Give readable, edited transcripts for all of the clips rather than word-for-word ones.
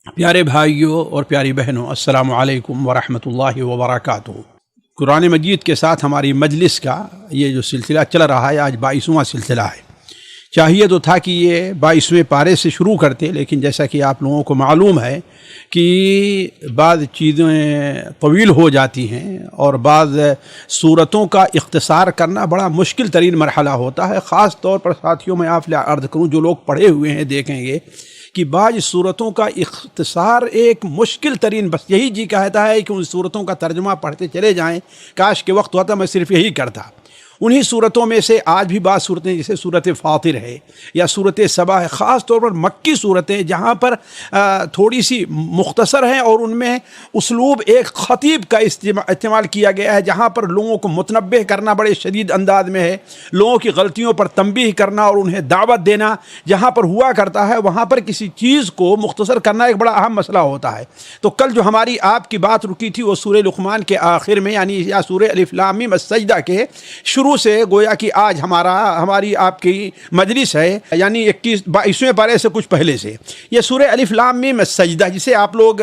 پیارے بھائیوں اور پیاری بہنوں، السلام علیکم ورحمۃ اللہ وبرکاتہ۔ قرآن مجید کے ساتھ ہماری مجلس کا یہ جو سلسلہ چل رہا ہے آج 22واں سلسلہ ہے۔ چاہیے تو تھا کہ یہ 22ویں پارے سے شروع کرتے، لیکن جیسا کہ آپ لوگوں کو معلوم ہے کہ بعض چیزیں طویل ہو جاتی ہیں اور بعض صورتوں کا اختصار کرنا بڑا مشکل ترین مرحلہ ہوتا ہے۔ خاص طور پر ساتھیوں میں آپ عرض کروں، جو لوگ پڑھے ہوئے ہیں دیکھیں گے کہ بعض صورتوں کا اختصار ایک مشکل ترین، بس یہی جی کہتا ہے کہ ان صورتوں کا ترجمہ پڑھتے چلے جائیں، کاش کے وقت ہوتا میں صرف یہی کرتا۔ انہی صورتوں میں سے آج بھی بعض صورتیں جیسے صورت فاطر ہے یا صورت سبا ہے، خاص طور پر مکی صورتیں جہاں پر تھوڑی سی مختصر ہیں اور ان میں اسلوب ایک خطیب کا استعمال کیا گیا ہے، جہاں پر لوگوں کو متنبہ کرنا بڑے شدید انداز میں ہے، لوگوں کی غلطیوں پر تنبیہ کرنا اور انہیں دعوت دینا جہاں پر ہوا کرتا ہے، وہاں پر کسی چیز کو مختصر کرنا ایک بڑا اہم مسئلہ ہوتا ہے۔ تو کل جو ہماری آپ کی بات رکی تھی وہ سورہ لقمان کے آخر میں، یعنی یا سورہ الف لام میم السجدہ کے شروع سے، گویا کہ آج ہماری آپ کی مجلس ہے، یعنی 22ویں پارے سے کچھ پہلے سے یہ سورہ الف لام میم السجدہ، جسے آپ لوگ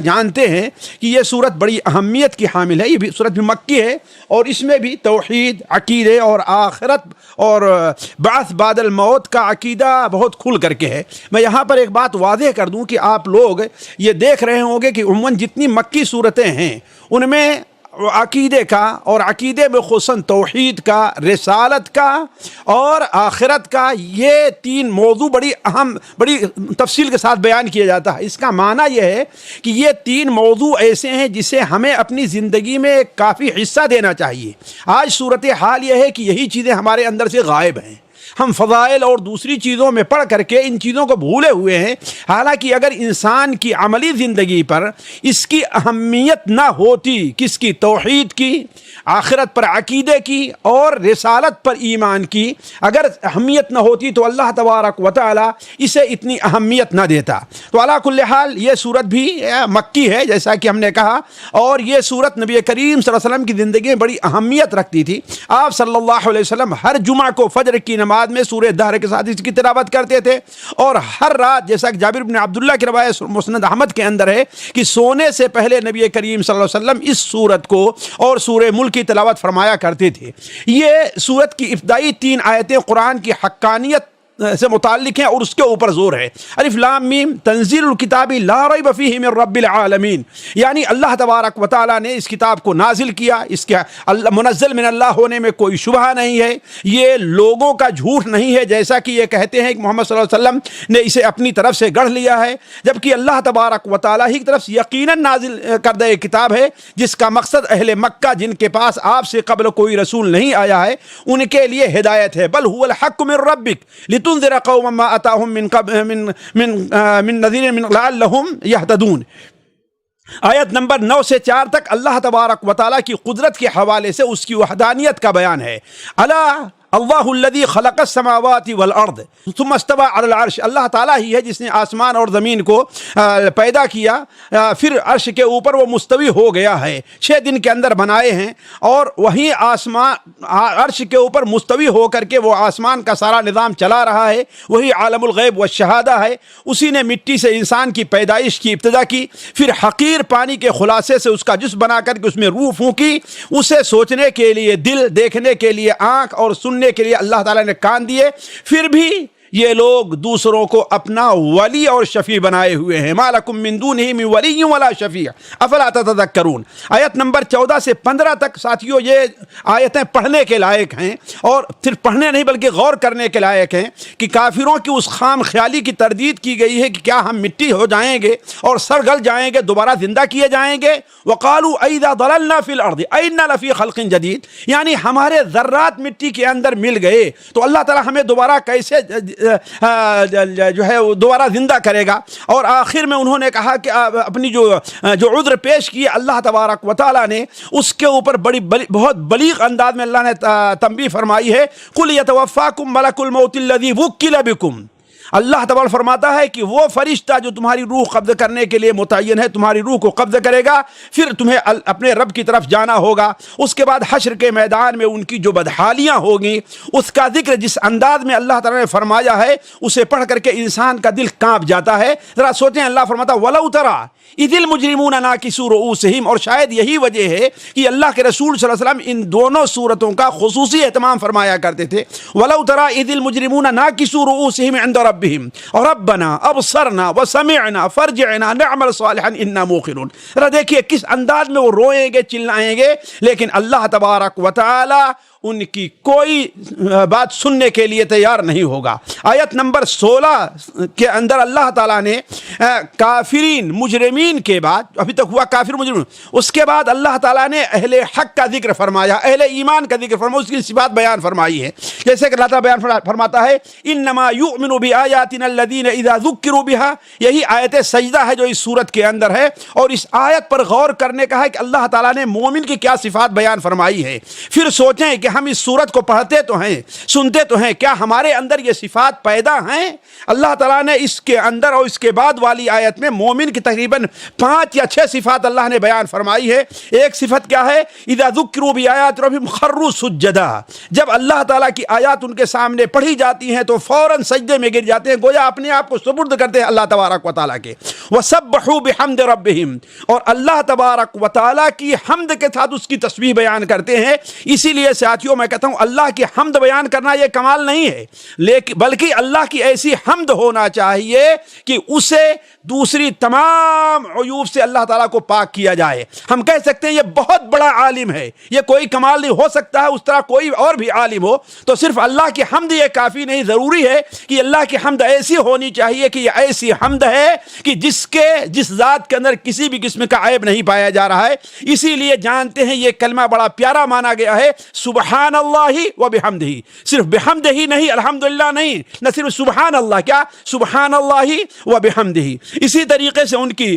جانتے ہیں کہ یہ سورت بڑی اہمیت کی حامل ہے۔ یہ بھی سورت بھی مکی ہے اور اس میں بھی توحید، عقیدے اور آخرت اور بعث بعد الموت کا عقیدہ بہت کھل کر کے ہے۔ میں یہاں پر ایک بات واضح کر دوں کہ آپ لوگ یہ دیکھ رہے ہوں گے کہ عموماً جتنی مکی صورتیں ہیں ان میں عقیدے کا اور عقیدے میں خصوصاً توحید کا، رسالت کا اور آخرت کا، یہ تین موضوع بڑی اہم، بڑی تفصیل کے ساتھ بیان کیا جاتا ہے۔ اس کا معنی یہ ہے کہ یہ تین موضوع ایسے ہیں جسے ہمیں اپنی زندگی میں ایک کافی حصہ دینا چاہیے۔ آج صورتحال یہ ہے کہ یہی چیزیں ہمارے اندر سے غائب ہیں، ہم فضائل اور دوسری چیزوں میں پڑھ کر کے ان چیزوں کو بھولے ہوئے ہیں۔ حالانکہ اگر انسان کی عملی زندگی پر اس کی اہمیت نہ ہوتی، کس کی؟ توحید کی، آخرت پر عقیدے کی اور رسالت پر ایمان کی اگر اہمیت نہ ہوتی تو اللہ تبارک و تعالی اسے اتنی اہمیت نہ دیتا۔ تو علی کل حال یہ صورت بھی مکی ہے جیسا کہ ہم نے کہا، اور یہ صورت نبی کریم صلی اللہ علیہ وسلم کی زندگی میں بڑی اہمیت رکھتی تھی۔ آپ صلی اللہ علیہ وسلم ہر جمعہ کو فجر کی نماز میں سورہ دہر کے ساتھ اس کی تلاوت کرتے تھے، اور ہر رات جیسا کہ جابر بن عبداللہ کی روایت مسند احمد کے اندر ہے کہ سونے سے پہلے نبی کریم صلی اللہ علیہ وسلم اس سورت کو اور سورہ ملک کی تلاوت فرمایا کرتے تھے۔ یہ سورت کی ابتدائی 3 آیتیں قرآن کی حقانیت سے متعلق ہیں اور اس کے اوپر زور ہے۔ الف لام میم تنزیل الکتاب لا ریب فیہ من رب العالمین، یعنی اللہ تبارک و تعالیٰ نے اس کتاب کو نازل کیا، اس کے منزل من اللہ ہونے میں کوئی شبہ نہیں ہے، یہ لوگوں کا جھوٹ نہیں ہے جیسا کہ یہ کہتے ہیں کہ محمد صلی اللہ علیہ وسلم نے اسے اپنی طرف سے گڑھ لیا ہے، جبکہ اللہ تبارک و تعالیٰ ہی کی طرف سے یقیناً نازل کردہ ایک کتاب ہے جس کا مقصد اہل مکہ جن کے پاس آپ سے قبل کوئی رسول نہیں آیا ہے ان کے لیے ہدایت ہے۔ بل هو الحق من ربک لتنذر قوما ما اتاهم من نذیر لعلهم يهتدون۔ آیت نمبر 9 سے 4 تک اللہ تبارک و تعالیٰ کی قدرت کے حوالے سے اس کی وحدانیت کا بیان ہے۔ الا اللہ الذی خلق السماوات والارض ثم استوى علی العرش، اللہ تعالیٰ ہی ہے جس نے آسمان اور زمین کو پیدا کیا، پھر عرش کے اوپر وہ مستوی ہو گیا ہے، 6 دن کے اندر بنائے ہیں، اور وہیں آسمان عرش کے اوپر مستوی ہو کر کے وہ آسمان کا سارا نظام چلا رہا ہے، وہی عالم الغیب والشہادہ ہے۔ اسی نے مٹی سے انسان کی پیدائش کی ابتدا کی، پھر حقیر پانی کے خلاصے سے اس کا جسم بنا کر کے اس میں روح پھونکی، اسے سوچنے کے لیے دل، دیکھنے کے لیے آنکھ اور سننے کے لیے اللہ تعالیٰ نے کان دیے، پھر بھی یہ لوگ دوسروں کو اپنا ولی اور شفیع بنائے ہوئے ہیں۔ ما لکم من دونہ من ولی ولا شفیع افلا تتذکرون۔ آیت نمبر 14 سے 15 تک ساتھیوں یہ آیتیں پڑھنے کے لائق ہیں، اور صرف پڑھنے نہیں بلکہ غور کرنے کے لائق ہیں کہ کافروں کی اس خام خیالی کی تردید کی گئی ہے کہ کیا ہم مٹی ہو جائیں گے اور سر گل جائیں گے، دوبارہ زندہ کیے جائیں گے۔ وقالوا اذا ضللنا فی الارض اینا لفی خلق جدید، یعنی ہمارے ذرات مٹی کے اندر مل گئے تو اللہ تعالیٰ ہمیں دوبارہ کیسے جو ہے دوبارہ زندہ کرے گا۔ اور آخر میں انہوں نے کہا کہ اپنی جو عذر پیش کی اللہ تبارک و تعالیٰ نے، اس کے اوپر بہت بلیغ انداز میں اللہ نے تنبیہ فرمائی ہے۔ قل یتوفاکم ملک الموت الذی وکل بکم، اللہ تبارک فرماتا ہے کہ وہ فرشتہ جو تمہاری روح قبض کرنے کے لیے متعین ہے تمہاری روح کو قبض کرے گا، پھر تمہیں اپنے رب کی طرف جانا ہوگا۔ اس کے بعد حشر کے میدان میں ان کی جو بدحالیاں ہوگی اس کا ذکر جس انداز میں اللہ تعالیٰ نے فرمایا ہے اسے پڑھ کر کے انسان کا دل کانپ جاتا ہے۔ ذرا سوچیں، اللہ فرماتا وَلَوْ تَرَىٰ اِذِ الْمُجْرِمُونَ نَاكِسُو رُؤُوسِهِمْ، اور شاید یہی وجہ ہے کہ اللہ کے رسول صلی اللہ علیہ وسلم ان دونوں صورتوں کا خصوصی اہتمام فرمایا کرتے تھے۔ وَلَوْ تَرَىٰ اِذِ الْمُجْرِمُونَ نَاكِسُو رُؤُوسِهِمْ عِندَ رَبِّهِمْ رَبَّنَا أَبْصَرْنَا وَسَمِعْنَا فَارْجِعْنَا نَعْمَلْ صَالِحًا إِنَّا موقنون۔ ذرا دیکھیے کس انداز میں وہ روئیں گے، چلائیں گے، لیکن اللہ تبارک و تعالی ان کی کوئی بات سننے کے لیے تیار نہیں ہوگا۔ آیت نمبر 16 کے اندر اللہ تعالیٰ نے کافرین مجرمین کے بعد، ابھی تک ہوا کافر مجرمین، اس کے بعد اللہ تعالیٰ نے اہل حق کا ذکر فرمایا، اہل ایمان کا ذکر فرمایا، اس کی صفات بیان فرمائی ہے۔ جیسے کہ اللہ تعالیٰ بیان فرماتا ہے انما یؤمن بآیاتنا الذین اذا ذکروا بها، یہی آیت سجدہ ہے جو اس سورت کے اندر ہے، اور اس آیت پر غور کرنے کا ہے کہ اللہ تعالیٰ نے مومن کی کیا صفات بیان فرمائی ہے۔ پھر سوچیں کہ ہم اس سورت کو پڑھتے تو ہیں، سنتے تو ہیں، کیا ہمارے اندر یہ صفات پیدا ہیں؟ اللہ تعالیٰ نے اس کے اندر اور اس کے بعد والی آیت میں مومن کی تقریباً 5 یا 6 صفات اللہ نے بیان فرمائی ہے۔ ایک صفت کیا ہے؟ اذا ذکروا بآیات ربہم خروا سجدا، جب اللہ تعالیٰ کی آیات ان کے سامنے پڑھی جاتی ہیں تو فوراً سجدے میں گر جاتے ہیں، گویا اپنے آپ کو سپرد کرتے ہیں اللہ تبارک و تعالیٰ کے۔ وسبحوا بحمد ربہم، اور اللہ تبارک و تعالیٰ کی حمد کے ساتھ اس کی تسبیح بیان کرتے ہیں۔ اسی لیے ساتھیوں میں کہتا ہوں اللہ کی حمد بیان کرنا یہ کمال نہیں ہے، لیکن بلکہ اللہ کی ایسی حمد ہونا چاہیے کہ اسے دوسری تمام عیوب سے اللہ تعالیٰ کو پاک کیا جائے۔ ہم کہہ سکتے ہیں یہ بہت بڑا عالم ہے، یہ کوئی کمال نہیں، ہو سکتا ہے اس طرح کوئی اور بھی عالم ہو، تو صرف اللہ کی حمد یہ کافی نہیں، ضروری ہے کہ اللہ کی حمد ایسی ہونی چاہیے کہ یہ ایسی حمد ہے کہ جس ذات کے اندر کسی بھی قسم کا عیب نہیں پایا جا رہا ہے۔ اسی لیے جانتے ہیں یہ کلمہ بڑا پیارا مانا گیا ہے، سبحان اللہ و بحمدہ، صرف بحمد ہی نہیں، الحمدللہ نہیں، نہ صرف سبحان اللہ، کیا سبحان اللہ و بحمدہ۔ اسی طریقے سے ان کی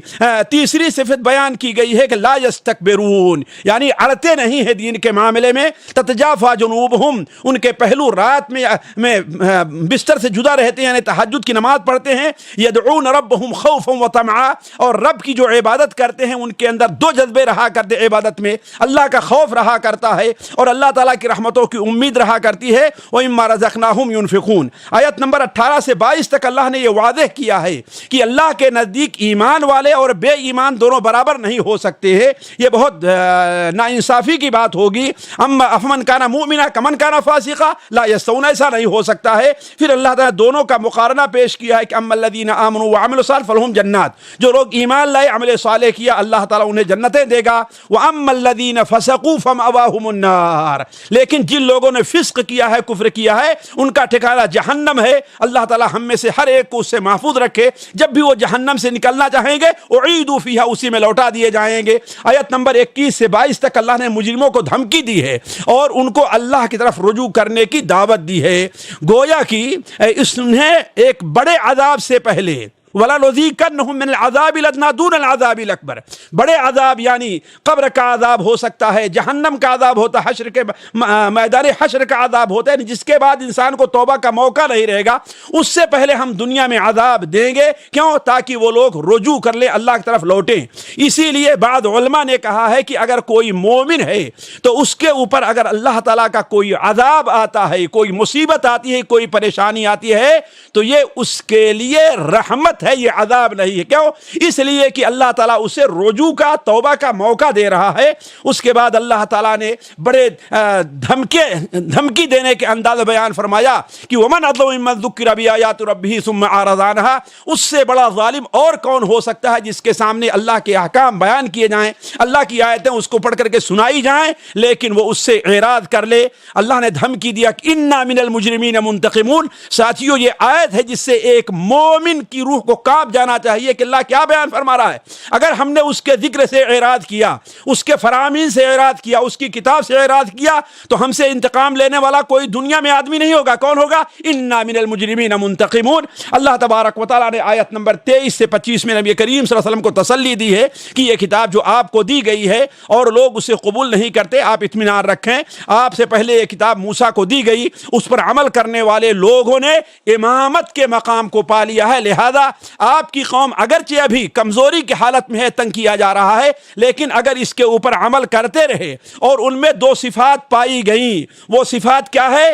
تیسری صفت بیان کی گئی ہے کہ لا یستکبرون، یعنی اڑتے نہیں ہیں دین کے معاملے میں، تتجافا جنوبہم، ان کے پہلو رات میں بستر سے جدا رہتے ہیں، یعنی تہجد کی نماز پڑھتے ہیں، یدعون ربہم خوفا و طمعا، اور رب کی جو عبادت کرتے ہیں ان کے اندر 2 جذبے رہا کرتے، عبادت میں اللہ کا خوف رہا کرتا ہے اور اللہ تعالیٰ کی رحمتوں کی امید رہا کرتی ہے۔ وَإِمَّا رَزَقْنَاهُمْ يُنْفِقُونَ، آیت نمبر 18 سے 22 تک اللہ نے یہ واضح کیا ہے کہ اللہ کے نزدیک ایمان والے اور بے ایمان دونوں برابر نہیں ہو سکتے ہیں، یہ بہت ناانصافی کی بات ہوگی۔ اما افمن کان مؤمنا کمن کان فاسقا لا یستوون، ایسا نہیں ہو سکتا ہے۔ پھر اللہ تعالیٰ دونوں کا مقارنہ پیش کیا ہے کہ اما الذین آمنوا وعملوا الصالحات فلہم جنات، جو لوگ ایمان لائے عمل صالح کیا اللہ تعالیٰ انہیں جنتیں دے گا۔ واما الذین فسقوا فمأواہم النار، لیکن جن لوگوں نے فسق کیا ہے، کفر کیا ہے، ان کا ٹھکانہ جہنم ہے۔ اللہ تعالیٰ ہم میں سے ہر ایک کو اس سے محفوظ رکھے، جب بھی وہ جہنم سے نکلنا چاہیں گے اعیدوا فیہا، اسی میں لوٹا دیے جائیں گے۔ آیت نمبر 21 سے 22 تک اللہ نے مجرموں کو دھمکی دی ہے اور ان کو اللہ کی طرف رجوع کرنے کی دعوت دی ہے، گویا کہ انہیں ایک بڑے عذاب سے پہلے وَلَنُذِيقَنَّهُم مِّنَ الْعَذَابِ الْأَدْنَىٰ دُونَ الْعَذَابِ الْأَكْبَرِ، بڑے عذاب یعنی قبر کا عذاب ہو سکتا ہے، جہنم کا عذاب ہوتا ہے، حشر کے میدان حشر کا عذاب ہوتا ہے، جس کے بعد انسان کو توبہ کا موقع نہیں رہے گا، اس سے پہلے ہم دنیا میں عذاب دیں گے۔ کیوں؟ تاکہ وہ لوگ رجوع کر لیں، اللہ کی طرف لوٹیں۔ اسی لیے بعض علماء نے کہا ہے کہ اگر کوئی مومن ہے تو اس کے اوپر اگر اللہ تعالیٰ کا کوئی عذاب آتا ہے، کوئی مصیبت آتی ہے، کوئی پریشانی آتی ہے، تو یہ اس کے لیے رحمت ہے، یہ عذاب نہیں ہے۔ کیوں؟ اس لیے کہ اللہ تعالیٰ اسے رجوع کا، توبہ کا موقع دے رہا ہے۔ اس کے بعد اللہ تعالیٰ نے بڑے دھمکی دینے کے انداز بیان فرمایا کہ وَمَنْ أَظْلَمُ مِمَّنْ ذُكِّرَ بِآيَاتِ رَبِّهِ ثُمَّ أَعْرَضَ عَنْهَا، اس سے بڑا ظالم اور کون ہو سکتا ہے جس کے سامنے اللہ کے احکام بیان کیے جائیں، اللہ کی آیتیں اس کو پڑھ کر کے سنائی جائیں، لیکن وہ اس سے اعراض کر لے۔ اللہ نے دھمکی دیا کہ إِنَّا مِنَ الْمُجْرِمِينَ مُنْتَقِمُونَ۔ ساتھیو، یہ آیت ہے جس سے ایک مومن کی روح کو کانپ جانا چاہیے کہ اللہ کیا بیان فرما رہا ہے۔ اگر ہم نے اس کے ذکر سے اعراض کیا، اس کے فرامین سے اعراض کیا، اس کی کتاب سے اعراض کیا، تو ہم سے انتقام لینے والا کوئی دنیا میں آدمی نہیں ہوگا۔ کون ہوگا؟ انا من المجرمین منتقمون۔ اللہ تبارک و تعالیٰ نے آیت نمبر 23 سے 25 میں نبی کریم صلی اللہ علیہ وسلم کو تسلی دی ہے کہ یہ کتاب جو آپ کو دی گئی ہے اور لوگ اسے قبول نہیں کرتے، آپ اطمینان رکھیں، آپ سے پہلے یہ کتاب موسیٰ کو دی گئی، اس پر عمل کرنے والے لوگوں نے امامت کے مقام کو پا لیا ہے، لہذا آپ کی قوم اگرچہ ابھی کمزوری کی حالت میں ہے، تنگ کیا جا رہا ہے، لیکن اگر اس کے اوپر عمل کرتے رہے اور ان میں 2 صفات پائی گئیں، وہ صفات کیا ہے؟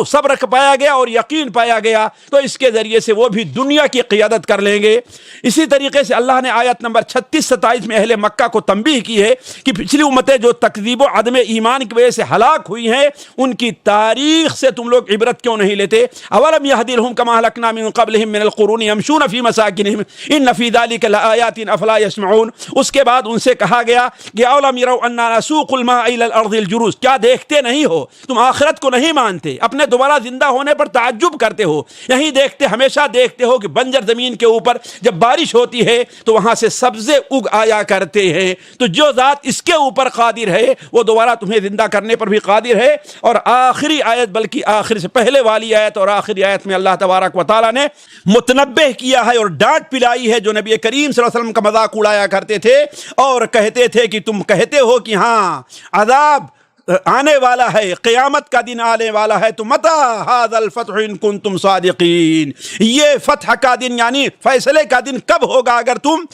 صبر پایا گیا اور یقین پایا گیا، تو اس کے ذریعے سے وہ بھی دنیا کی قیادت کر لیں گے۔ اسی طریقے سے اللہ نے آیت نمبر 36-27 میں اہل مکہ کو تنبیہ کی ہے کہ پچھلی امتیں جو تکذیب و عدم ایمان کی وجہ سے ہلاک ہوئی ہیں، ان کی تاریخ سے تم لوگ عبرت کیوں نہیں لیتے؟ اولم یہد لہم کما اہلکنا من قبلہم من القرون یمشون فی مساکنہم ان فی ذلک لآیات افلا یسمعون۔ اس کے بعد ان سے کہا گیا کہ اولم یروا انا نسوق الماء الی الارض الجرز، کیا دیکھتے نہیں ہو؟ تم آخرت کو نہیں مانتے، اپنے دوبارہ زندہ ہونے پر تعجب کرتے ہو، یہی دیکھتے، ہمیشہ دیکھتے ہو کہ بنجر زمین کے اوپر جب بارش ہوتی ہے تو وہاں سے سبزے اگ آیا کرتے ہیں، تو جو ذات اس کے اوپر قادر ہے وہ دوبارہ تمہیں زندہ کرنے پر بھی قادر ہے۔ اور آخری آیت، بلکہ آخر سے پہلے والی آیت اور آخری آیت میں اللہ تبارک و تعالیٰ نے متنبہ کیا ہے اور ڈانٹ پلائی ہے جو نبی کریم صلی اللہ علیہ وسلم کا مذاق اڑایا کرتے تھے اور کہتے تھے کہ تم کہتے ہو کہ ہاں عذاب آنے والا ہے، قیامت کا دن آنے والا ہے، تو متی ھذا الفتح ان کنتم صادقین، یہ فتح کا دن یعنی فیصلے کا دن کب ہوگا اگر تم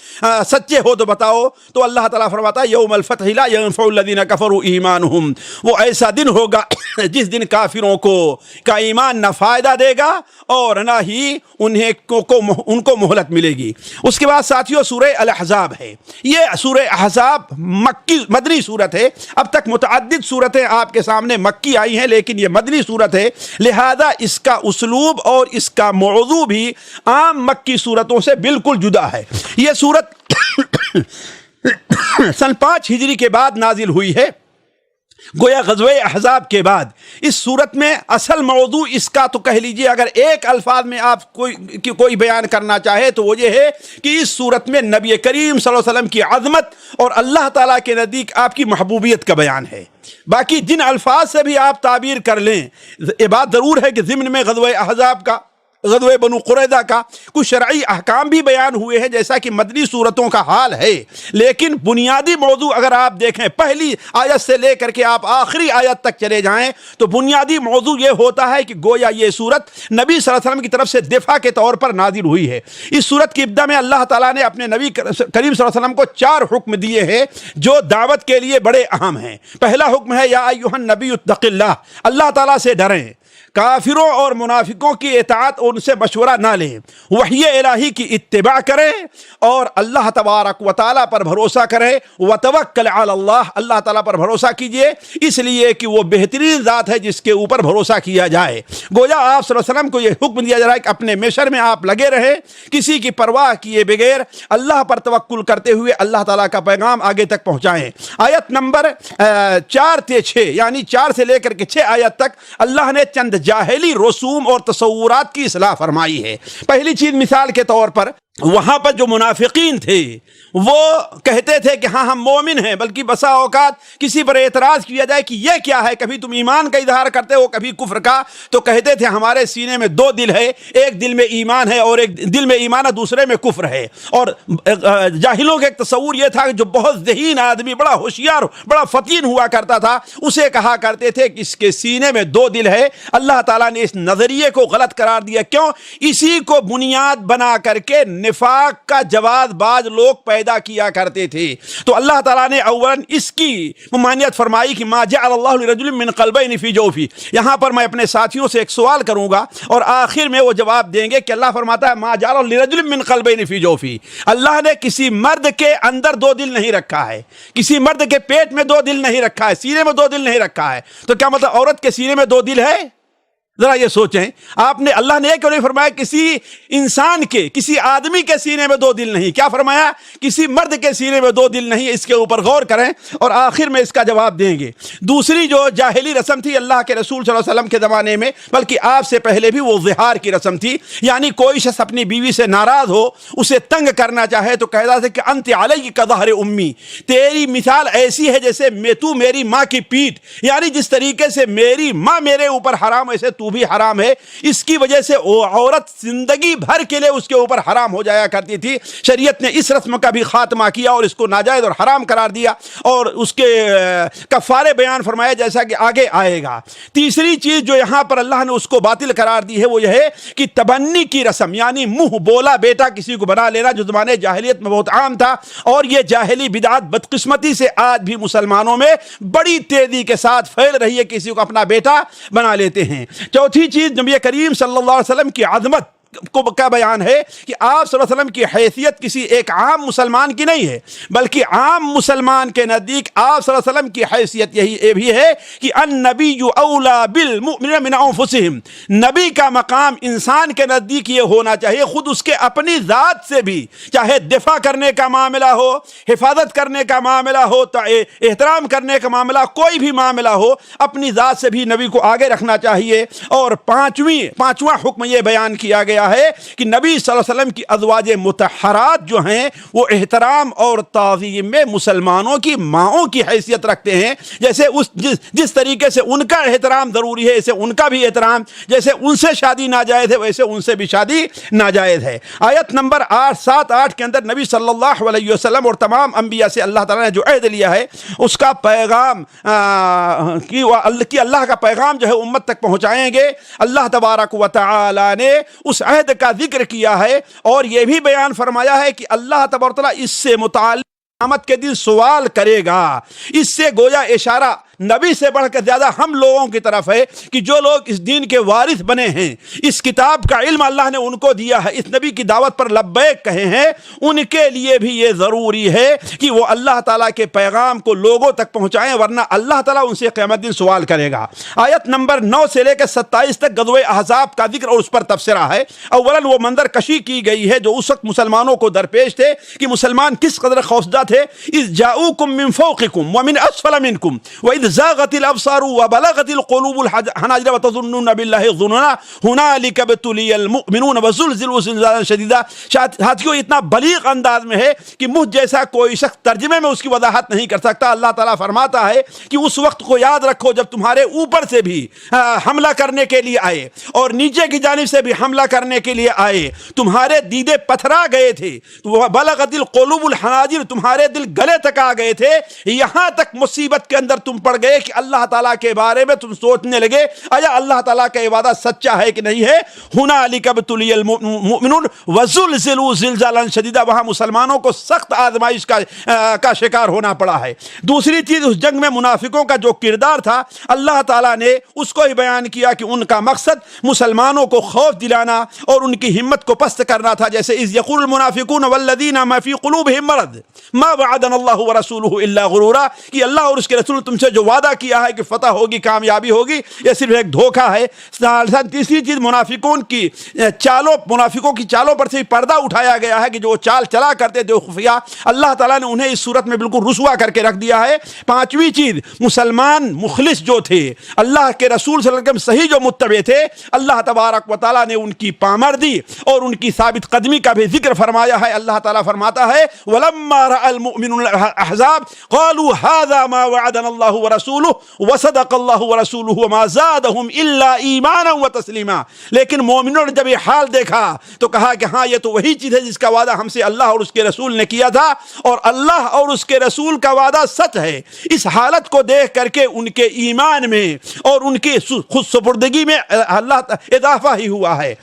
سچے ہو تو بتاؤ۔ تو اللہ تعالیٰ فرماتا ہے یوم الفتح لا ينفع الذین کفروا ایمانہم، وہ ایسا دن ہوگا جس دن کافروں کا ایمان نہ فائدہ دے گا اور نہ ہی ان کو مہلت ملے گی۔ اس کے بعد ساتھیوں سورہ الاحزاب ہے، یہ سورہ احزاب مدنی سورت ہے، اب تک متعدد صورتیں آپ کے سامنے مکی آئی ہیں لیکن یہ مدنی صورت ہے، لہذا اس کا اسلوب اور اس کا موضوع بھی عام مکی صورتوں سے بالکل جدا ہے۔ یہ صورت سن 5 ہجری کے بعد نازل ہوئی ہے، گویا غزوہ احزاب کے بعد۔ اس صورت میں اصل موضوع اس کا تو کہہ لیجئے اگر ایک الفاظ میں آپ کوئی بیان کرنا چاہے تو وہ یہ ہے کہ اس صورت میں نبی کریم صلی اللہ علیہ وسلم کی عظمت اور اللہ تعالیٰ کے نزدیک آپ کی محبوبیت کا بیان ہے۔ باقی جن الفاظ سے بھی آپ تعبیر کر لیں، یہ بات ضرور ہے کہ ضمن میں غزوہ احزاب کا، غزوہ بنو قریظہ کا کچھ شرعی احکام بھی بیان ہوئے ہیں جیسا کہ مدنی صورتوں کا حال ہے، لیکن بنیادی موضوع اگر آپ دیکھیں پہلی آیت سے لے کر کے آپ آخری آیت تک چلے جائیں تو بنیادی موضوع یہ ہوتا ہے کہ گویا یہ صورت نبی صلی اللہ علیہ وسلم کی طرف سے دفاع کے طور پر نازل ہوئی ہے۔ اس صورت کی ابتدا میں اللہ تعالیٰ نے اپنے نبی کریم صلی اللہ علیہ وسلم کو 4 حکم دیے ہیں جو دعوت کے لیے بڑے اہم ہیں۔ پہلا حکم ہے یا ایھا النبی اتق اللہ، اللہ تعالیٰ سے ڈریں، کافروں اور منافقوں کی اطاعت اور ان سے مشورہ نہ لیں، وحی الہی کی اتباع کریں اور اللہ تبارک و تعالیٰ پر بھروسہ کریں، وتوکل علی اللہ، اللہ تعالیٰ پر بھروسہ کیجئے اس لیے کہ وہ بہترین ذات ہے جس کے اوپر بھروسہ کیا جائے۔ گویا آپ صلی اللہ علیہ وسلم کو یہ حکم دیا جا رہا ہے کہ اپنے مشن میں آپ لگے رہیں، کسی کی پرواہ کیے بغیر اللہ پر توکل کرتے ہوئے اللہ تعالیٰ کا پیغام آگے تک پہنچائیں۔ آیت نمبر 4 سے 6 یعنی 4 سے لے کر کے 6 آیت تک اللہ نے چند جاہلی رسوم اور تصورات کی اصلاح فرمائی ہے۔ پہلی چیز مثال کے طور پر وہاں پر جو منافقین تھے وہ کہتے تھے کہ ہاں ہم مومن ہیں، بلکہ بسا اوقات کسی پر اعتراض کیا جائے کہ یہ کیا ہے، کبھی تم ایمان کا اظہار کرتے ہو کبھی کفر کا، تو کہتے تھے ہمارے سینے میں 2 دل ہے، ایک دل میں ایمان ہے اور ایک دل میں ایمان ہے دوسرے میں کفر ہے۔ اور جاہلوں کا ایک تصور یہ تھا کہ جو بہت ذہین آدمی، بڑا ہوشیار، بڑا فطین ہوا کرتا تھا، اسے کہا کرتے تھے کہ اس کے سینے میں 2 دل ہے۔ اللہ تعالیٰ نے اس نظریے کو غلط قرار دیا، کیوں؟ اسی کو بنیاد بنا کر کے نفاق کا جواز باز لوگ پیدا کیا کرتے تھے۔ تو اللہ تعالیٰ نے اولاً اس کی ممانعت فرمائی کہ ما جعل اللہ لرجل من قلبین فی جوفی۔ یہاں پر میں اپنے ساتھیوں سے ایک سوال کروں گا اور آخر میں وہ جواب دیں گے کہ اللہ فرماتا ہے ما جعل لرجل من قلبین فی جوفی، اللہ نے کسی مرد کے اندر 2 دل نہیں رکھا ہے، کسی مرد کے پیٹ میں 2 دل نہیں رکھا ہے، سینے میں 2 دل نہیں رکھا ہے۔ تو کیا مطلب عورت کے سینے میں 2 دل ہے؟ ذرا یہ سوچیں، آپ نے اللہ نے کیوں نہیں فرمایا کسی انسان کے، کسی آدمی کے سینے میں دو دل نہیں؟ کیا فرمایا؟ کسی مرد کے سینے میں دو دل نہیں۔ اس کے اوپر غور کریں اور آخر میں اس کا جواب دیں گے۔ دوسری جو جاہلی رسم تھی اللہ کے رسول صلی اللہ علیہ وسلم کے زمانے میں، بلکہ آپ سے پہلے بھی، وہ ظہار کی رسم تھی۔ یعنی کوئی شخص اپنی بیوی سے ناراض ہو، اسے تنگ کرنا چاہے تو کہتا تھا کہ انت علی کظہر امی، تیری مثال ایسی ہے جیسے تو میری ماں کی پیٹھ، یعنی جس طریقے سے میری ماں میرے اوپر حرام ایسے تو بھی حرام ہے۔ اس کی وجہ سے وہ عورت زندگی بھر کے لیے اس کے اوپر حرام ہو جایا کرتی تھی۔ شریعت نے اس رسم کا بھی خاتمہ کیا اور اس کو ناجائز اور حرام قرار دیا اور اس کے کفارے بیان فرمائے جیسا کہ آگے آئے گا۔ تیسری چیز جو یہاں پر اللہ نے اس کو باطل قرار دی ہے وہ یہ ہے کہ تبنی کی رسم، یعنی منہ بولا بیٹا کسی کو بنا لینا، جو زمانے جاہلیت میں بہت عام تھا، اور یہ جاہلی بدعت بدقسمتی سے آج بھی مسلمانوں میں بڑی تیزی کے ساتھ پھیل رہی ہے، کسی کو اپنا بیٹا بنا لیتے ہیں۔ چوتھی چیز نبی کریم صلی اللہ علیہ وسلم کی عظمت کو کا بیان ہے کہ آپ صلی اللہ علیہ وسلم کی حیثیت کسی ایک عام مسلمان کی نہیں ہے، بلکہ عام مسلمان کے نزدیک آپ صلی اللہ علیہ وسلم کی حیثیت یہ بھی ہے کہ النبی اولا بالمؤمنین من انفسہم، نبی کا مقام انسان کے نزدیک یہ ہونا چاہیے خود اس کے اپنی ذات سے بھی، چاہے دفاع کرنے کا معاملہ ہو، حفاظت کرنے کا معاملہ ہو، احترام کرنے کا معاملہ، کوئی بھی معاملہ ہو، اپنی ذات سے بھی نبی کو آگے رکھنا چاہیے۔ اور پانچواں حکم یہ بیان کیا گیا ہے کہ نبی صلی اللہ علیہ وسلم کی ازواج مطہرات جو ہیں وہ احترام اور تعظیم میں مسلمانوں کی ماؤں کی حیثیت رکھتے ہیں، جیسے جس طریقے سے ان کا احترام ضروری ہے ایسے ان کا بھی احترام، جیسے ان سے شادی ناجائز ہے ویسے ان سے بھی شادی ناجائز ہے۔ آیت نمبر 7-8 کے اندر نبی صلی اللہ علیہ وسلم اور تمام انبیاء سے اللہ تعالیٰ نے جو عہد لیا ہے اس کا پیغام کہ اللہ کا پیغام جو ہے امت تک پہنچائیں گے۔ اللہ تبارک و تعالی نے اس عہد کا ذکر کیا ہے اور یہ بھی بیان فرمایا ہے کہ اللہ تبارک و تعالی اس سے متعلق قیامت کے دن سوال کرے گا۔ اس سے گویا اشارہ نبی سے بڑھ کر زیادہ ہم لوگوں کی طرف ہے کہ جو لوگ اس دین کے وارث بنے ہیں، اس کتاب کا علم اللہ نے ان کو دیا ہے، اس نبی کی دعوت پر لبیک کہے ہیں، ان کے لیے بھی یہ ضروری ہے کہ وہ اللہ تعالیٰ کے پیغام کو لوگوں تک پہنچائیں، ورنہ اللہ تعالیٰ ان سے قیامت دن سوال کرے گا۔ آیت نمبر 9 سے لے کر 27 تک غزوہ احزاب کا ذکر اور اس پر تبصرہ ہے۔ اولاً وہ منظر کشی کی گئی ہے جو اس وقت مسلمانوں کو درپیش تھے کہ مسلمان کس قدر خوفزدہ تھے۔ اذ جاؤکم من فوقکم ومن اسفل منکم واذ زاغت الابصار وبلغت القلوب الحناجر وتظنون بالله الظنونا هنالك ابتلي المؤمنون وزلزلوا زلزالا شديدا۔ ساتھیوں اتنا بلیغ انداز میں ہے کہ مجھ جیسا کوئی شخص ترجمے میں اس کی وضاحت نہیں کر سکتا۔ اللہ تعالیٰ فرماتا ہے کہ اس وقت کو یاد رکھو جب تمہارے اوپر سے بھی حملہ کرنے کے لیے آئے اور نیچے کی جانب سے بھی حملہ کرنے کے لیے آئے، تمہارے دیدے پتھرا گئے تھے، بلغت القلوب الحناجر، تمہارے دل گلے تک آ گئے تھے، یہاں تک مصیبت کے اندر تم پڑ گئے کہ اللہ تعالیٰ کے بارے میں تم سوچنے لگے آیا اللہ تعالیٰ کا وعدہ سچا ہے کہ نہیں ہے۔ ہنالک ابتلی المؤمنون وزلزلوا زلزالا شدیدا، وہاں مسلمانوں کو سخت آزمائش کا شکار ہونا پڑا ہے۔ دوسری چیز اس جنگ میں منافقوں کا جو کردار تھا اللہ تعالیٰ نے اس کو ہی بیان کیا کہ ان کا مقصد مسلمانوں کو خوف دلانا اور ان کی ہمت کو پست کرنا تھا، جیسے اذ یقول المنافقون والذین ما فی قلوبہم مرض ما وعدنا اللہ ورسولہ الا غرورا، کہ اللہ اور اس کے رسول تم سے جو وعدہ کیا ہے کہ فتح ہوگی، کامیابی ہوگی، یہ صرف ایک دھوکہ ہے۔ تیسری چیز منافقوں کی چالوں پر سے پردہ اٹھایا گیا ہے کہ جو چال چلا کرتے تھے خفیہ، اللہ تعالیٰ نے انہیں اس صورت میں بالکل رسوا کر کے رکھ دیا ہے۔ پانچویں چیز مسلمان مخلص جو تھے، اللہ کے رسول صلی اللہ علیہ وسلم صحیح جو متبع تھے، اللہ تبارک و تعالیٰ نے ان کی پامردی اور ان کی ثابت قدمی کا بھی ذکر فرمایا ہے۔ اللہ تعالیٰ فرماتا ہے وَلَمَّا رَأَى الْمُؤْمِنُونَ الْأَحْزَابَ قَالُوا هَذَا مَا وَعَدَنَا اللَّهُ وَرَسُولُهُ وَصَدَقَ اللَّهُ وَرَسُولُهُ وَمَا زَادَهُمْ إِلَّا إِيمَانًا وَتَسْلِيمًا۔ لیکن مومنوں نے جب یہ حال دیکھا تو کہا کہ ہاں یہ تو وہی چیز ہے جس کا وعدہ ہم سے اللہ اور اس کے رسول نے کیا تھا، اور اللہ اور اس کے رسول کا وعدہ سچ ہے۔ اس حالت کو دیکھ کر کے ان کے ایمان میں اور ان کی خود سپردگی میں اللہ اضافہ ہی ہوا ہے۔